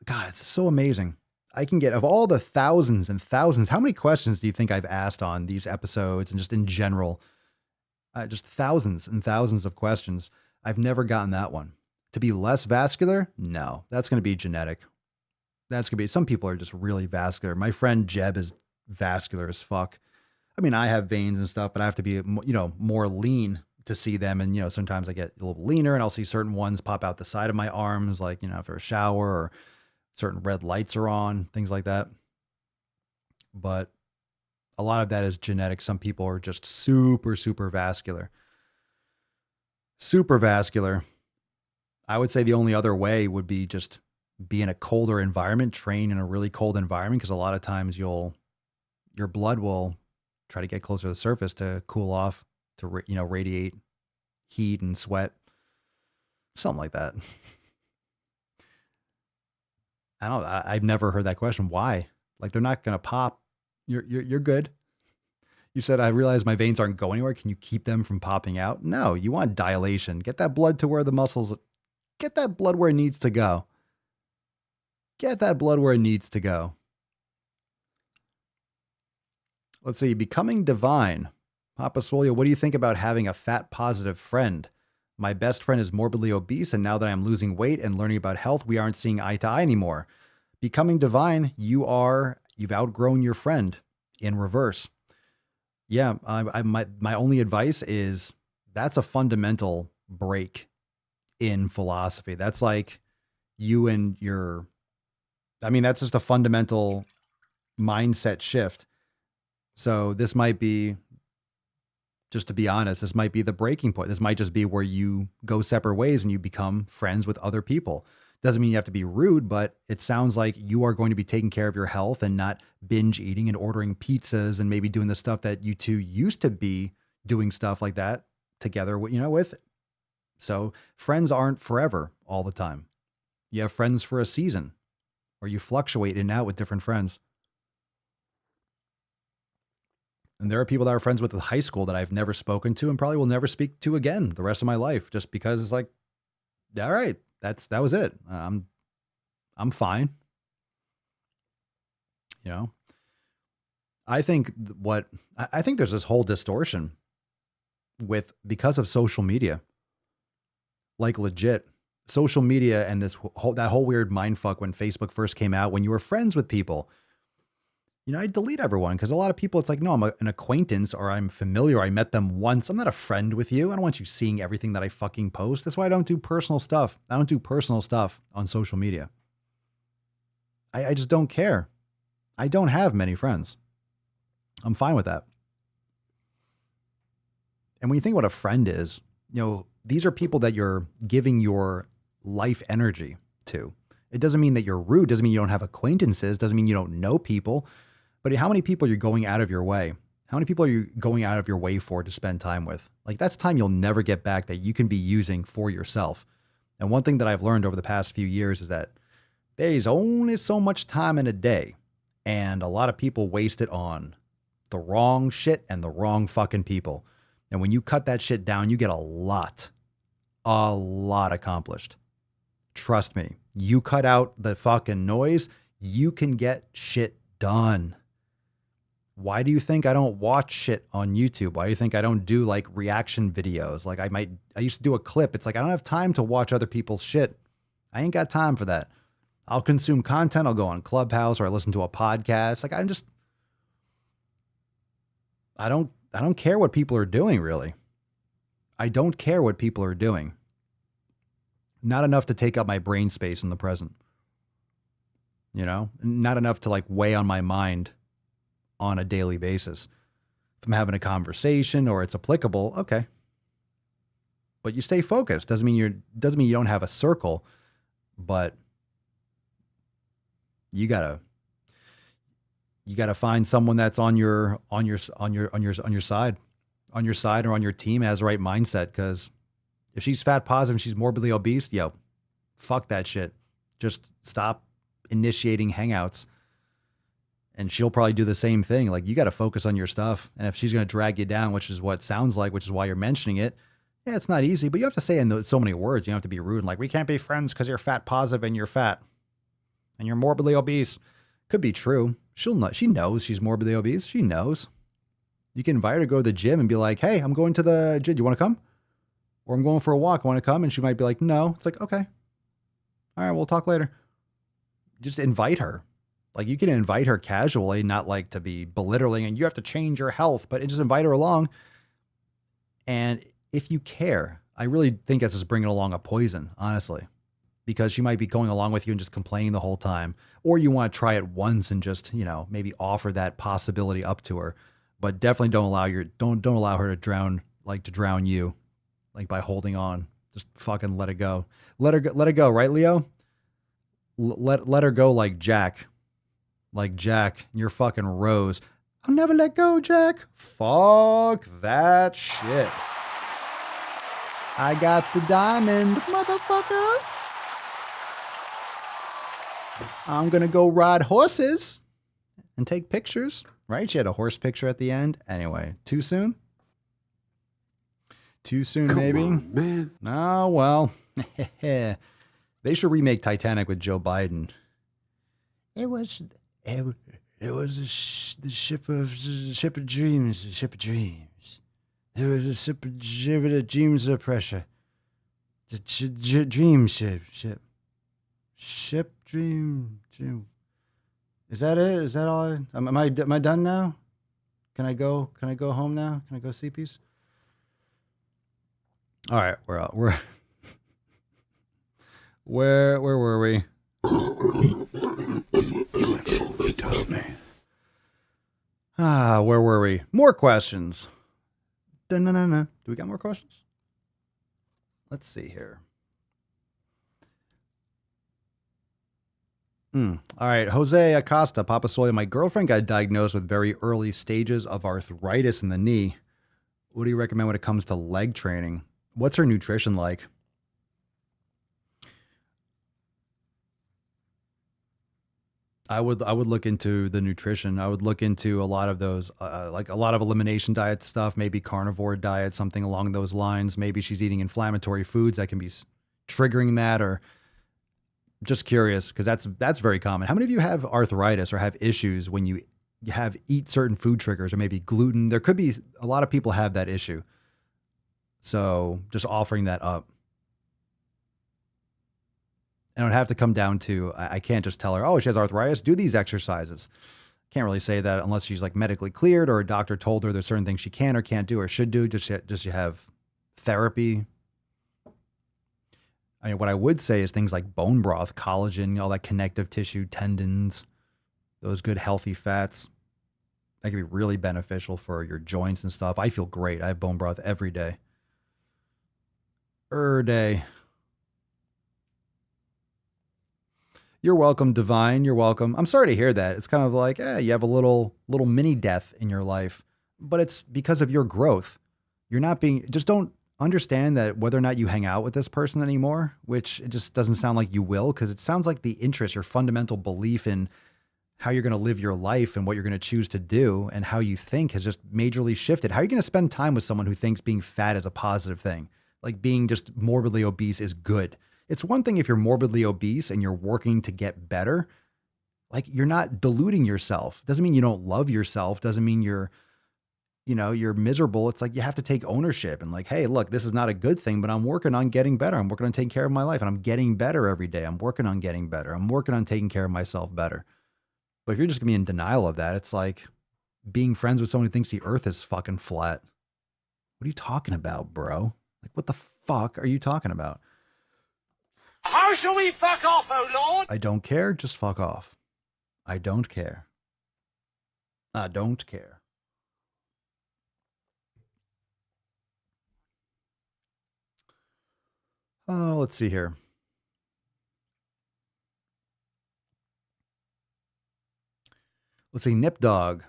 God, it's so amazing. I can get, of all the thousands and thousands, how many questions do you think I've asked on these episodes and just in general? Just thousands and thousands of questions. I've never gotten that one. To be less vascular? No, that's going to be genetic. Some people are just really vascular. My friend Jeb is vascular as fuck. I have veins and stuff, but I have to be, more lean to see them. And, sometimes I get a little leaner and I'll see certain ones pop out the side of my arms, like, after a shower or certain red lights are on, things like that. But a lot of that is genetic. Some people are just super, super vascular. Super vascular. I would say the only other way would be just be in a colder environment, train in a really cold environment. Cause a lot of times your blood will try to get closer to the surface to cool off, to, radiate heat and sweat, something like that. I've never heard that question. Why? Like, they're not going to pop. You're good. You said, I realize my veins aren't going anywhere. Can you keep them from popping out? No, you want dilation. Get that blood to where the muscles get that blood where it needs to go. Get that blood where it needs to go. Let's see, becoming divine. Papa Swolio, what do you think about having a fat positive friend? My best friend is morbidly obese, and now that I'm losing weight and learning about health, we aren't seeing eye to eye anymore. Becoming divine, you've outgrown your friend in reverse. Yeah, my only advice is that's a fundamental break in philosophy. That's like you and your, that's just a fundamental mindset shift. So this might be, just to be honest, this might be the breaking point. This might just be where you go separate ways and you become friends with other people. Doesn't mean you have to be rude, but it sounds like you are going to be taking care of your health and not binge eating and ordering pizzas and maybe doing the stuff that you two used to be doing stuff like that together, with. So friends aren't forever all the time. You have friends for a season, or you fluctuate in and out with different friends. And there are people that are friends with in high school that I've never spoken to and probably will never speak to again the rest of my life, just because it's like, all right, that was it. I'm fine. I think there's this whole distortion because of social media, like legit social media and that whole weird mindfuck when Facebook first came out, when you were friends with people. I delete everyone because a lot of people, it's like, no, I'm an acquaintance or I'm familiar. I met them once. I'm not a friend with you. I don't want you seeing everything that I fucking post. That's why I don't do personal stuff. I don't do personal stuff on social media. I just don't care. I don't have many friends. I'm fine with that. And when you think what a friend is, these are people that you're giving your life energy to. It doesn't mean that you're rude. Doesn't mean you don't have acquaintances. Doesn't mean you don't know people. But how many people are you going out of your way? How many people are you going out of your way for to spend time with? Like, that's time you'll never get back that you can be using for yourself. And one thing that I've learned over the past few years is that there's only so much time in a day. And a lot of people waste it on the wrong shit and the wrong fucking people. And when you cut that shit down, you get a lot accomplished. Trust me, you cut out the fucking noise, you can get shit done. Why do you think I don't watch shit on YouTube? Why do you think I don't do like reaction videos? Like I used to do a clip. It's like, I don't have time to watch other people's shit. I ain't got time for that. I'll consume content. I'll go on Clubhouse or I listen to a podcast. Like I don't care what people are doing, really. I don't care what people are doing. Not enough to take up my brain space in the present. Not enough to like weigh on my mind on a daily basis. If I'm having a conversation or it's applicable, okay. But you stay focused. Doesn't mean you don't have a circle, but you gotta find someone that's on your side or on your team, has the right mindset. Because if she's fat positive and she's morbidly obese, fuck that shit. Just stop initiating hangouts. And she'll probably do the same thing. Like, you got to focus on your stuff. And if she's going to drag you down, which is what it sounds like, which is why you're mentioning it, yeah, it's not easy, but you have to say in so many words. You don't have to be rude and like, we can't be friends because you're fat positive and you're fat and you're morbidly obese. Could be true. She knows she's morbidly obese. She knows. You can invite her to go to the gym and be like, hey, I'm going to the gym. Do you want to come? Or I'm going for a walk. Want to come? And she might be like, no. It's like, okay. All right, we'll talk later. Just invite her. Like, you can invite her casually, not like to be belittling and you have to change your health, but just invite her along. And if you care, I really think that's just bringing along a poison, honestly, because she might be going along with you and just complaining the whole time. Or you want to try it once and just, maybe offer that possibility up to her, but definitely don't allow her to drown you, like by holding on. Just fucking let it go. Let it go. Right, Leo? Let her go like Jack. Like Jack, you're fucking Rose. I'll never let go, Jack. Fuck that shit. I got the diamond, motherfucker. I'm gonna go ride horses and take pictures. Right? She had a horse picture at the end. Anyway, too soon? Too soon, maybe? On, man. Oh, well. They should remake Titanic with Joe Biden. It was the ship of dreams, the ship of dreams. It was a ship of dreams of pressure. The dream ship. Dream. Is that it? Is that all? Am I done now? Can I go home now? Can I go see peace? All right, where were we? Where were we? More questions. Do we got more questions? Let's see here. All right, Jose Acosta, Papa Swolio. My girlfriend got diagnosed with very early stages of arthritis in the knee. What do you recommend when it comes to leg training? What's her nutrition like? I would look into the nutrition. I would look into a lot of those, like a lot of elimination diet stuff, maybe carnivore diet, something along those lines. Maybe she's eating inflammatory foods that can be triggering that, or just curious, because that's very common. How many of you have arthritis or have issues when you eat certain food triggers, or maybe gluten? There could be a lot of people have that issue. So just offering that up. And it would have to come down to, I can't just tell her, oh, she has arthritis, do these exercises. Can't really say that unless she's like medically cleared or a doctor told her there's certain things she can or can't do or should do. Just you have therapy. I mean, what I would say is things like bone broth, collagen, all that connective tissue, tendons, those good healthy fats. That can be really beneficial for your joints and stuff. I feel great. I have bone broth every day. Day. You're welcome, Divine. You're welcome. I'm sorry to hear that. It's kind of like, you have a little mini death in your life, but it's because of your growth. You're not just don't understand that whether or not you hang out with this person anymore, which it just doesn't sound like you will, because it sounds like the interest, your fundamental belief in how you're going to live your life and what you're going to choose to do and how you think has just majorly shifted. How are you going to spend time with someone who thinks being fat is a positive thing? Like being just morbidly obese is good. It's one thing if you're morbidly obese and you're working to get better, like you're not deluding yourself. Doesn't mean you don't love yourself. Doesn't mean you're miserable. It's like you have to take ownership and like, hey, look, this is not a good thing, but I'm working on getting better. I'm working on taking care of my life and I'm getting better every day. I'm working on getting better. I'm working on taking care of myself better. But if you're just gonna be in denial of that, it's like being friends with someone who thinks the earth is fucking flat. What are you talking about, bro? Like, what the fuck are you talking about? How shall we fuck off, oh Lord? I don't care. Just fuck off. I don't care. I don't care. Oh, let's see here. Let's see. Nip Dog.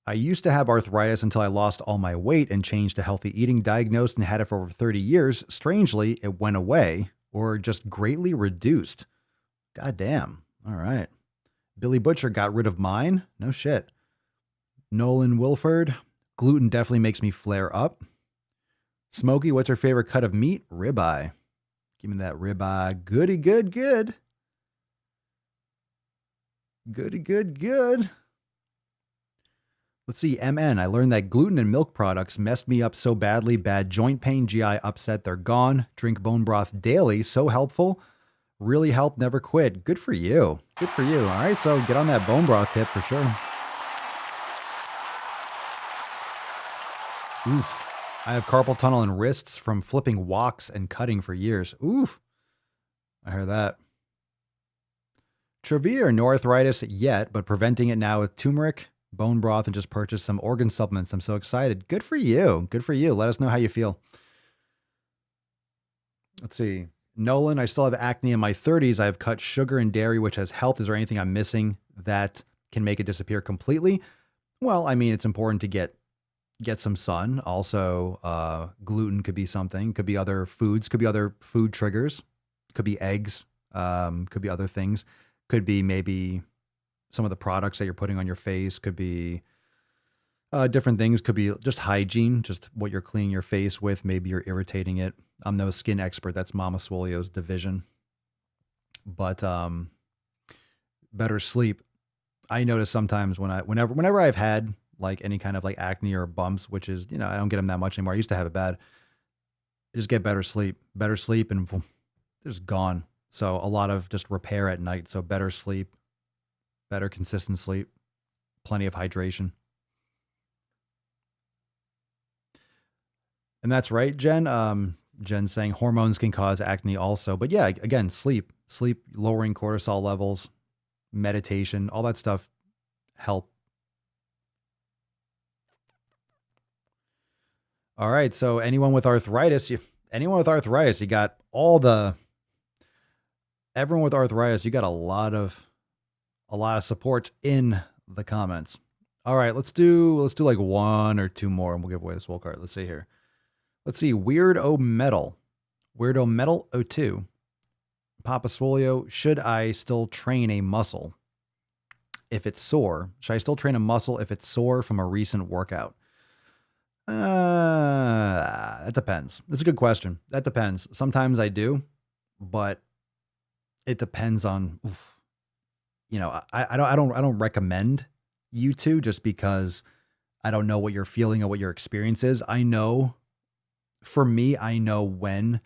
I used to have arthritis until I lost all my weight and changed to healthy eating, diagnosed and had it for over 30 years. Strangely, it went away or just greatly reduced. God damn. All right. Billy Butcher got rid of mine. No shit. Nolan Wilford. Gluten definitely makes me flare up. Smokey, what's her favorite cut of meat? Ribeye. Give me that ribeye. Goody, good, good. Goody, good, good. Let's see, MN. I learned that gluten and milk products messed me up so badly. Bad joint pain, GI upset, they're gone. Drink bone broth daily, so helpful. Really helped, never quit. Good for you. Good for you. All right, so get on that bone broth tip for sure. Oof. I have carpal tunnel in wrists from flipping woks and cutting for years. Oof. I heard that. Trevor, no arthritis yet, but preventing it now with turmeric, bone broth, and just purchase some organ supplements. I'm so excited. Good for you. Good for you. Let us know how you feel. Let's see. Nolan, I still have acne in my 30s. I have cut sugar and dairy, which has helped. Is there anything I'm missing that can make it disappear completely? Well, I mean, it's important to get some sun. Also, gluten could be something. Could be other foods. Could be other food triggers. Could be eggs. Could be other things. Could be maybe some of the products that you're putting on your face. Could be Different things could be just hygiene, just what you're cleaning your face with. Maybe you're irritating it. I'm no skin expert. That's Mama Swolio's division. But better sleep. I notice sometimes whenever I've had like any kind of like acne or bumps, which is, I don't get them that much anymore. I used to have it bad. I just get better sleep, and boom, they're just gone. So a lot of just repair at night. So better sleep, better consistent sleep, plenty of hydration. And that's right, Jen. Jen saying hormones can cause acne also. But yeah, again, sleep, lowering cortisol levels, meditation, all that stuff help. All right. So anyone with arthritis, you got everyone with arthritis, you got a lot of support in the comments. All right. Let's do like one or two more and we'll give away the Swole card. Let's see here. Let's see. Weirdo Metal 02. Papa Swolio, should I still train a muscle if it's sore? Should I still train a muscle if it's sore from a recent workout? That depends. That's a good question. That depends. Sometimes I do, but it depends on, I don't recommend you to, just because I don't know what you're feeling or what your experience is. For me, I know when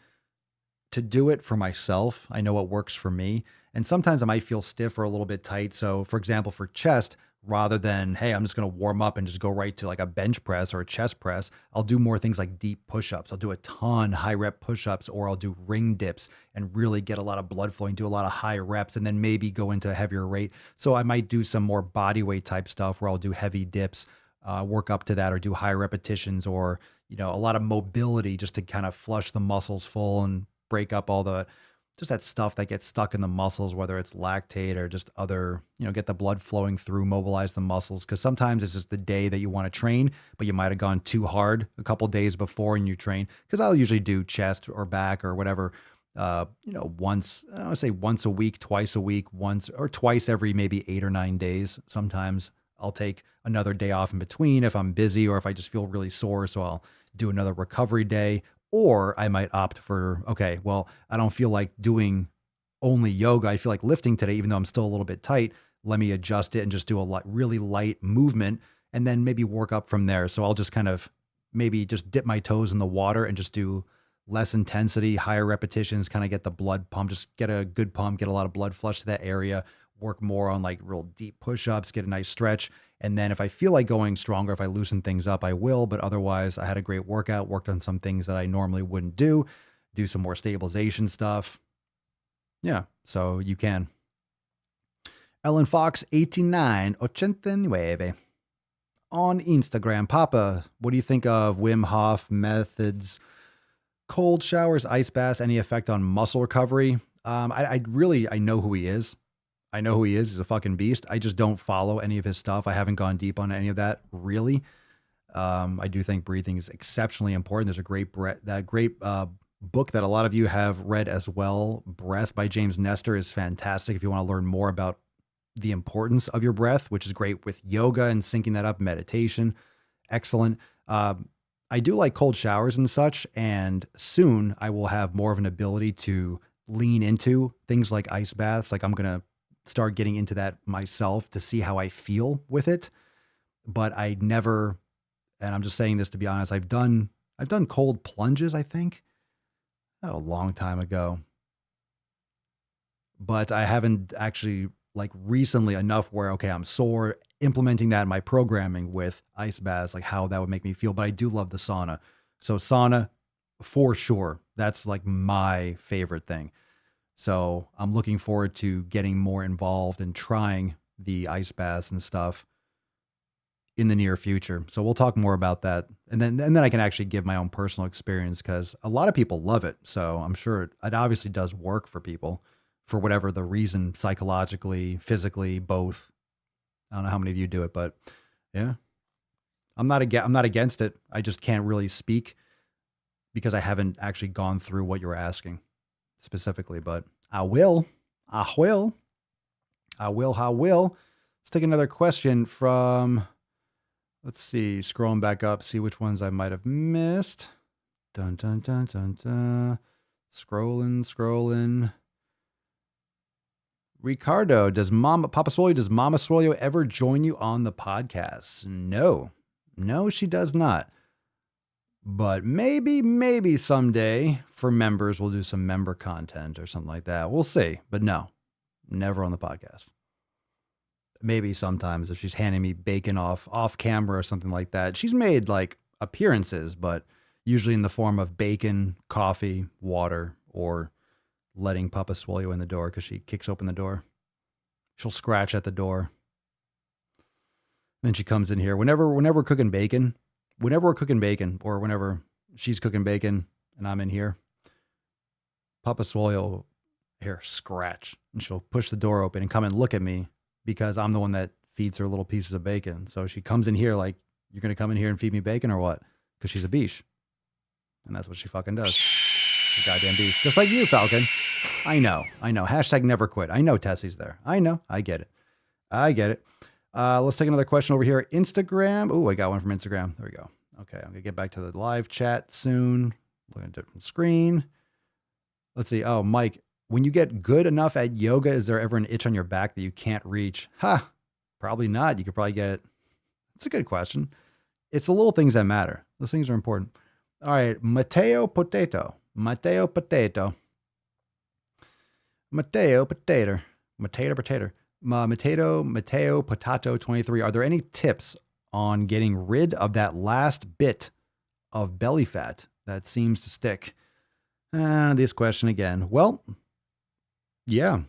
to do it for myself. I know what works for me. And sometimes I might feel stiff or a little bit tight. So for example, for chest, rather than, hey, I'm just going to warm up and just go right to like a bench press or a chest press, I'll do more things like deep push-ups. I'll do a ton high rep push-ups, or I'll do ring dips and really get a lot of blood flowing, do a lot of high reps, and then maybe go into a heavier rate. So I might do some more body weight type stuff where I'll do heavy dips, work up to that, or do high repetitions, or, a lot of mobility just to kind of flush the muscles full and break up all just that stuff that gets stuck in the muscles, whether it's lactate or just other, get the blood flowing through, mobilize the muscles. Cause sometimes it's just the day that you want to train, but you might've gone too hard a couple days before and you train. Cause I'll usually do chest or back or whatever, once, I would say once a week, twice a week, once or twice every maybe 8 or 9 days. Sometimes I'll take another day off in between if I'm busy or if I just feel really sore. So I'll do another recovery day. Or I might opt for, okay, well, I don't feel like doing only yoga. I feel like lifting today, even though I'm still a little bit tight. Let me adjust it and just do a really light movement and then maybe work up from there. So I'll just kind of maybe just dip my toes in the water and just do less intensity, higher repetitions, kind of get the blood pump, just get a good pump, get a lot of blood flush to that area, work more on like real deep push-ups, get a nice stretch. And then if I feel like going stronger, if I loosen things up, I will. But otherwise, I had a great workout, worked on some things that I normally wouldn't do some more stabilization stuff. Yeah, so you can. Ellen Fox 8989 on Instagram. Papa, what do you think of Wim Hof methods? Cold showers, ice baths, any effect on muscle recovery? I know who he is. I know who he is. He's a fucking beast. I just don't follow any of his stuff. I haven't gone deep on any of that, really. I do think breathing is exceptionally important. There's a great book that a lot of you have read as well. Breath by James Nestor is fantastic if you want to learn more about the importance of your breath, which is great with yoga and syncing that up, meditation. Excellent. I do like cold showers and such, and soon I will have more of an ability to lean into things like ice baths. Like I'm going to start getting into that myself to see how I feel with it. But I never, and I'm just saying this to be honest, I've done cold plunges, I think, a long time ago. But I haven't actually like recently enough where, okay, I'm sore, implementing that in my programming with ice baths, like how that would make me feel. But I do love the sauna. So sauna for sure. That's like my favorite thing. So I'm looking forward to getting more involved and trying the ice baths and stuff in the near future. So we'll talk more about that. And then I can actually give my own personal experience because a lot of people love it. So I'm sure it obviously does work for people for whatever the reason, psychologically, physically, both. I don't know how many of you do it, but yeah, I'm not against it. I just can't really speak because I haven't actually gone through what you were asking specifically, but I will. Let's take another question from Let's see. Scrolling back up, see which ones I might have missed. Dun, dun, dun, dun, dun. Scrolling. Ricardo, Papa Swolio, does Mama Swolio ever join you on the podcast? No, she does not. But maybe someday for members, we'll do some member content or something like that. We'll see. But no, never on the podcast. Maybe sometimes if she's handing me bacon off camera or something like that. She's made like appearances, but usually in the form of bacon, coffee, water, or letting Papa Swolio in the door because she kicks open the door. She'll scratch at the door. Then she comes in here. Whenever we're cooking bacon, or whenever she's cooking bacon and I'm in here, Papa Swolio here scratch, and she'll push the door open and come and look at me because I'm the one that feeds her little pieces of bacon. So she comes in here like, you're going to come in here and feed me bacon or what? Because she's a biche. And that's what she fucking does. She's a goddamn biche. Just like you, Falcon. I know. Hashtag never quit. I know Tessie's there. I know. I get it. Let's take another question over here. Instagram. Oh, I got one from Instagram. There we go. Okay, I'm going to get back to the live chat soon. Look at a different screen. Let's see. Oh, Mike, when you get good enough at yoga, is there ever an itch on your back that you can't reach? Probably not. You could probably get it. It's a good question. It's the little things that matter. Those things are important. All right, Mateo Potato. Mateo Potato 23. Are there any tips on getting rid of that last bit of belly fat that seems to stick? This question again. Well, yeah,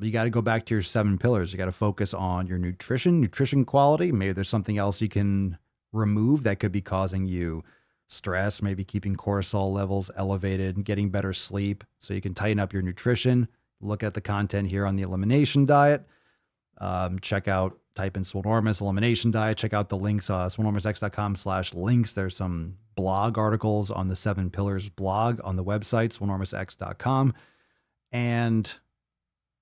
you got to go back to your 7 pillars. You got to focus on your nutrition quality. Maybe there's something else you can remove that could be causing you stress, maybe keeping cortisol levels elevated and getting better sleep. So you can tighten up your nutrition. Look at the content here on the elimination diet. Type in Swolenormous elimination diet. Check out the links, swolenormousx.com/links. There's some blog articles on the 7 pillars blog on the website, swolenormousx.com. And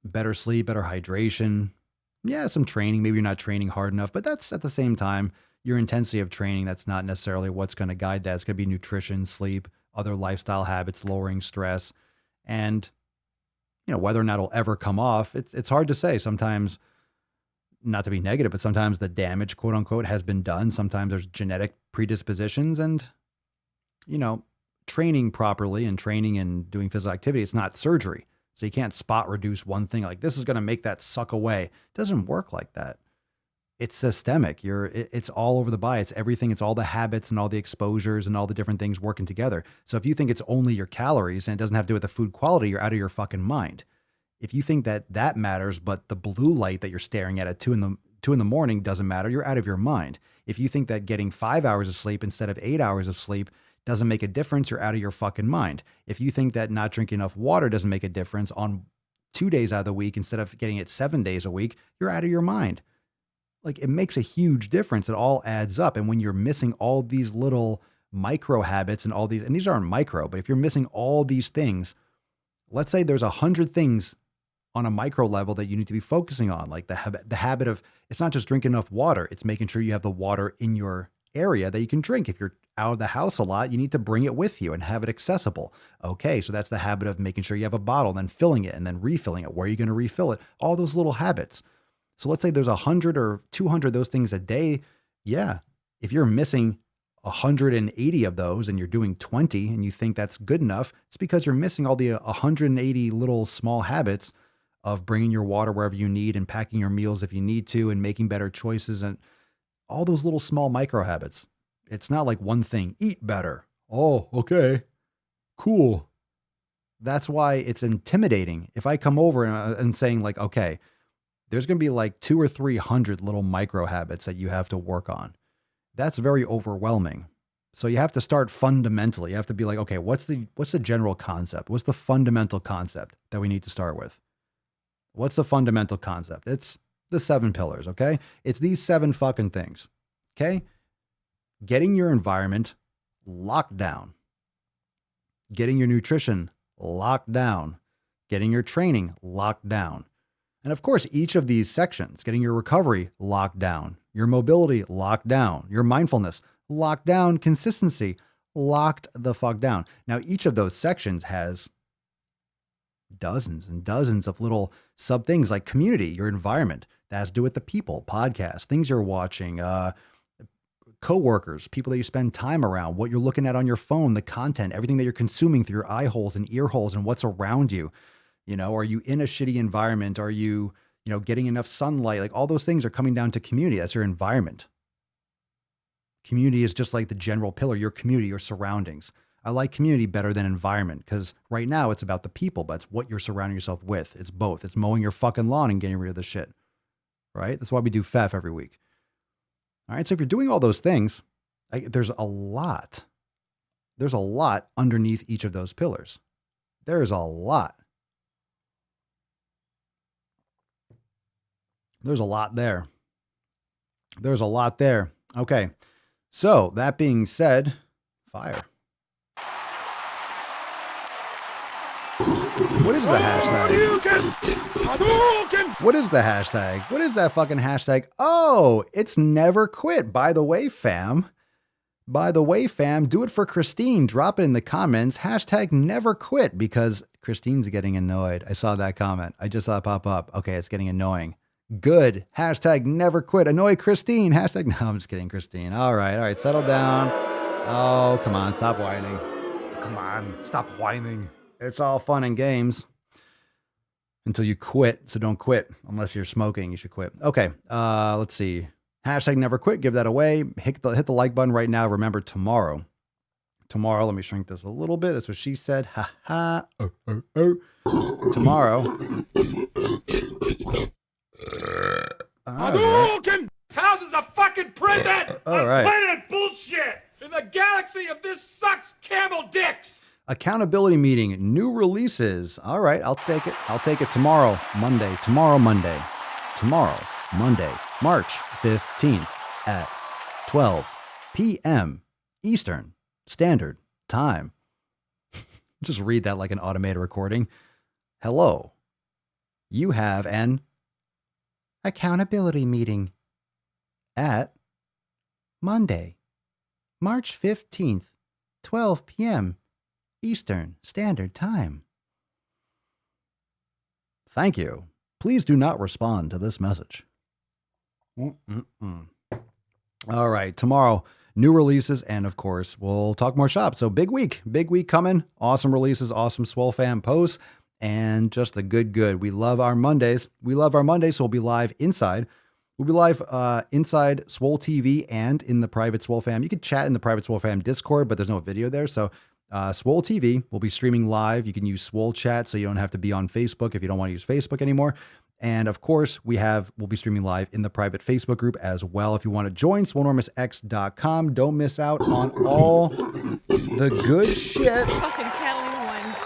better sleep, better hydration. Yeah, some training. Maybe you're not training hard enough, but that's at the same time, your intensity of training. That's not necessarily what's going to guide that. It's going to be nutrition, sleep, other lifestyle habits, lowering stress. And, whether or not it'll ever come off, it's hard to say. Sometimes, not to be negative, but sometimes the damage, quote unquote, has been done. Sometimes there's genetic predispositions and, training properly and training and doing physical activity. It's not surgery. So you can't spot reduce one thing like this is going to make that suck away. It doesn't work like that. It's systemic. It's all over the body. It's everything. It's all the habits and all the exposures and all the different things working together. So if you think it's only your calories and it doesn't have to do with the food quality, you're out of your fucking mind. If you think that matters, but the blue light that you're staring at 2 in the morning doesn't matter, you're out of your mind. If you think that getting 5 hours of sleep instead of 8 hours of sleep doesn't make a difference, you're out of your fucking mind. If you think that not drinking enough water doesn't make a difference on 2 days out of the week instead of getting it 7 days a week, you're out of your mind. Like, it makes a huge difference. It all adds up. And when you're missing all these little micro habits and these aren't micro, but if you're missing all these things, let's say there's 100 things on a micro level that you need to be focusing on, like the habit of, it's not just drinking enough water. It's making sure you have the water in your area that you can drink. If you're out of the house a lot, you need to bring it with you and have it accessible. Okay, so that's the habit of making sure you have a bottle, then filling it and then refilling it. Where are you going to refill it? All those little habits. So let's say there's 100 or 200 of those things a day. Yeah. If you're missing 180 of those and you're doing 20 and you think that's good enough, it's because you're missing all the 180 little small habits of bringing your water wherever you need and packing your meals if you need to and making better choices and all those little small micro habits. It's not like one thing, eat better. Oh, okay, cool. That's why it's intimidating. If I come over and saying like, okay, there's going to be like 200 or 300 little micro habits that you have to work on. That's very overwhelming. So you have to start fundamentally. You have to be like, okay, what's the general concept? What's the fundamental concept that we need to start with? What's the fundamental concept? It's the 7 pillars, okay? It's these 7 fucking things, okay? Getting your environment locked down. Getting your nutrition locked down. Getting your training locked down. And of course, each of these sections, getting your recovery locked down, Your mobility, locked down. Your mindfulness, locked down. Consistency, locked the fuck down. Now, each of those sections has dozens and dozens of little sub things like community, your environment. That has to do with the people, podcast, things you're watching, coworkers, people that you spend time around, what you're looking at on your phone, the content, everything that you're consuming through your eye holes and ear holes and what's around you. You know, are you in a shitty environment? Are you, getting enough sunlight? Like all those things are coming down to community. That's your environment. Community is just like the general pillar, your community, your surroundings. I like community better than environment because right now it's about the people, but it's what you're surrounding yourself with. It's both. It's mowing your fucking lawn and getting rid of the shit, right? That's why we do FAF every week. All right. So if you're doing all those things, there's a lot underneath each of those pillars. There's a lot. There's a lot there. There's a lot there. Okay. So that being said, fire. What is the hashtag? What is the hashtag? What is that fucking hashtag? Oh, it's never quit. By the way, fam, do it for Christine. Drop it in the comments. Hashtag never quit because Christine's getting annoyed. I saw that comment. I just saw it pop up. Okay, it's getting annoying. Good. Hashtag never quit. Annoy Christine. Hashtag, no, I'm just kidding, Christine. All right. Settle down. Oh, come on. Stop whining. Come on. Stop whining. It's all fun and games until you quit. So don't quit unless you're smoking. You should quit. Okay. Let's see. Hashtag never quit. Give that away. Hit the like button right now. Remember tomorrow, let me shrink this a little bit. That's what she said. Ha ha. Tomorrow. Hadouken! This house is a fucking prison! All right. Planet bullshit! In the galaxy of this sucks camel dicks! Accountability meeting, new releases. All right, I'll take it tomorrow, Monday, March 15th at 12 p.m. Eastern Standard Time. Just read that like an automated recording. Hello. You have an accountability meeting at Monday, March 15th, 12 p.m. Eastern Standard Time. Thank you. Please do not respond to this message. All right. Tomorrow, new releases. And of course, we'll talk more shop. So big week coming. Awesome releases, awesome Swole fam posts, and just the good. We love our Mondays. So we'll be live inside. We'll be live inside Swole TV and in the private Swole fam. You can chat in the private Swole fam Discord, but there's no video there. So Swole TV will be streaming live. You can use Swole Chat, so you don't have to be on Facebook if you don't want to use Facebook anymore. And of course, we'll be streaming live in the private Facebook group as well. If you want to join, Swolenormousx.com. Don't miss out on all the good shit. Fucking Catalina wine.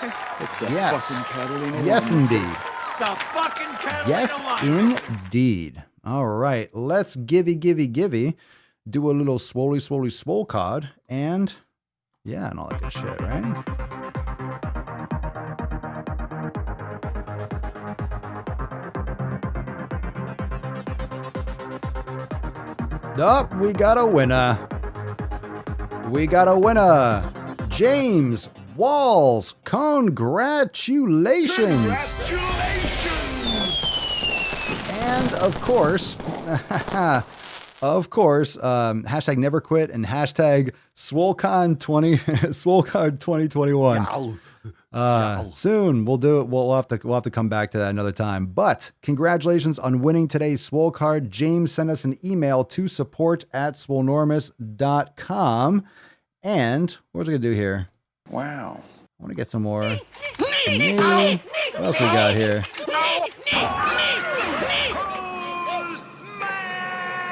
It's the fucking Catalina Yes, wine. indeed. The fucking Catalina Yes, wine. indeed. All right, let's givey. Do a little swole card and and all that good shit, right? Oh, we got a winner. James Walls. Congratulations. And of course, hashtag never quit and hashtag SwoleCon 2021. Soon we'll do it. We'll have to come back to that another time. But congratulations on winning today's Swole card. James sent us an email to support@swolenormous.com. And what was I gonna do here? Wow. I want to get some more. What else we got here?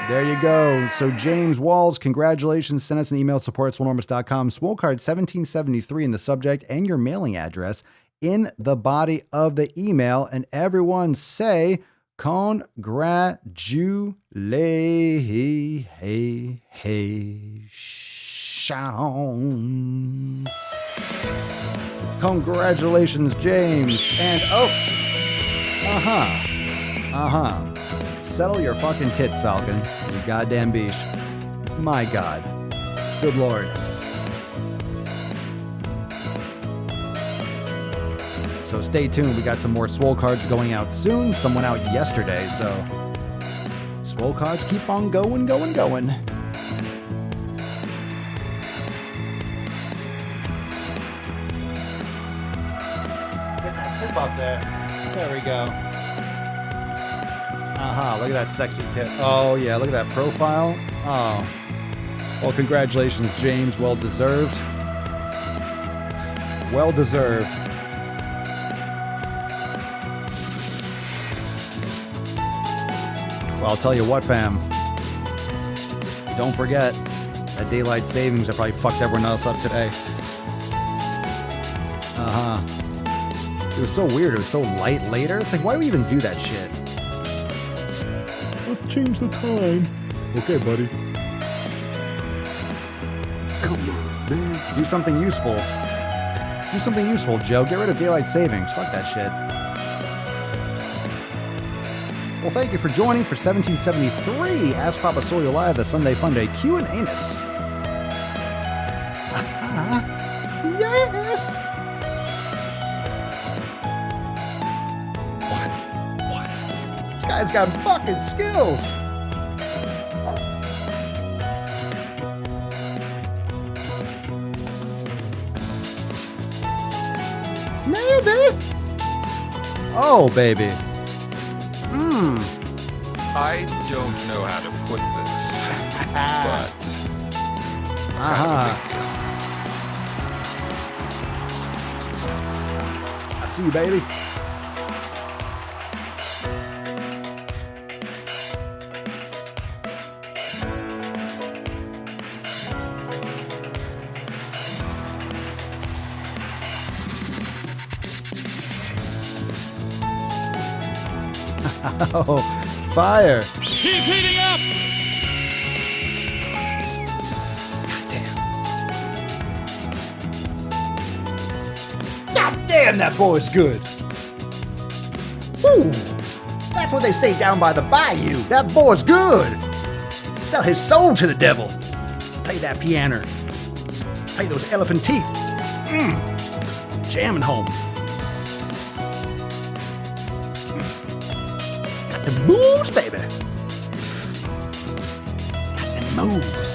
There you go. So James Walls, congratulations. Send us an email, support@swolenormous.com. Swole card 1773 in the subject and your mailing address in the body of the email. And everyone say, congratulations. Congratulations, James. And settle your fucking tits, Falcon. You goddamn beach. My God. Good Lord. So stay tuned. We got some more Swole Cards going out soon. Some went out yesterday, so Swole Cards keep on going. Get that tip up there. There we go. Look at that sexy tip. Oh, yeah, look at that profile. Oh. Well, congratulations, James. Well deserved. Well deserved. Well, I'll tell you what, fam. Don't forget that daylight savings that probably fucked everyone else up today. It was so weird. It was so light later. It's like, why do we even do that shit? Let's change the time. Okay, buddy. Come on, man. Do something useful. Do something useful, Joe. Get rid of daylight savings. Fuck that shit. Well, thank you for joining for 1773. Ask Papa Swolio Live, the Sunday Funday Q&Anus. Yes! What? This guy's got fucking skills. Maybe. Oh, baby. I don't know how to put this, but... I see you, baby. Oh, fire. He's heating up! God damn, that boy's good. Woo! That's what they say down by the bayou. That boy's good. Sell his soul to the devil. Play that piano. Play those elephant teeth. Jamming home. Got the moves, baby. Got the moves.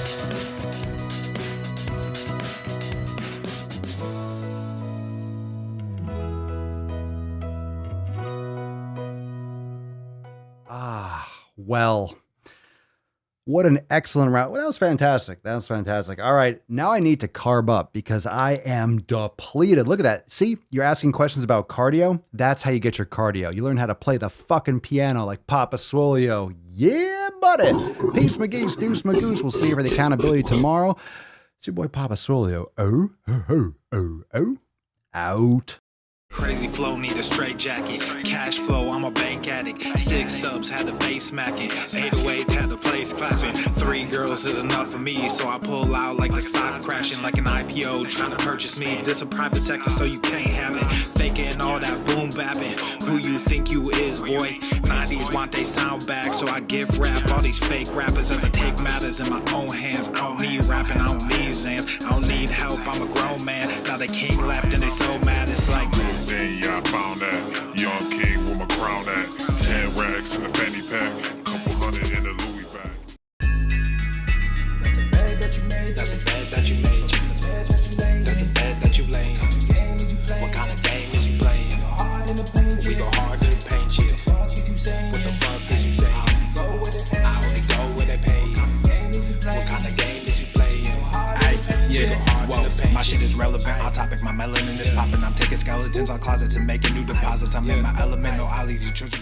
Well, what an excellent round. Well, that was fantastic. That was fantastic. All right, now I need to carb up because I am depleted. Look at that. See, you're asking questions about cardio. That's how you get your cardio. You learn how to play the fucking piano like Papa Swolio. Yeah, buddy. Peace, McGeese, deuce, Magoose. We'll see you for the accountability tomorrow. It's your boy, Papa Swolio. Out. Crazy flow, need a straight jacket. Cash flow, I'm a bank addict. 6 subs, had the bass smacking. 808s, had the place clapping. 3 girls is enough for me, so I pull out like the stock crashing. Like an IPO, trying to purchase me. This a private sector, so you can't have it. Faking all that boom bapping. Who you think you is, boy? 90s want they sound back, so I give rap all these fake rappers as I take matters in my own hands. I don't need rapping, I don't need Zans. I don't need help, I'm a grown man. Now they king left and they so mad, it's like... Then yeah, I found that young king with my crown at 10 racks in the fanny pack, couple hundred in the Louis bag. That's a bed that you made. That's a bed that you made. That's a bed that you laid. That's a bed that you laid. What kind of game is you playing? We go hard in the paint you. What the fuck is you saying? I only go where they pay. What kind of game is you playing? Yeah, whoa, my shit is relevant, on topic, my melanin is popping. I'm taking skeletons on closets and making new deposits. I'm in my element, no ollies, you children.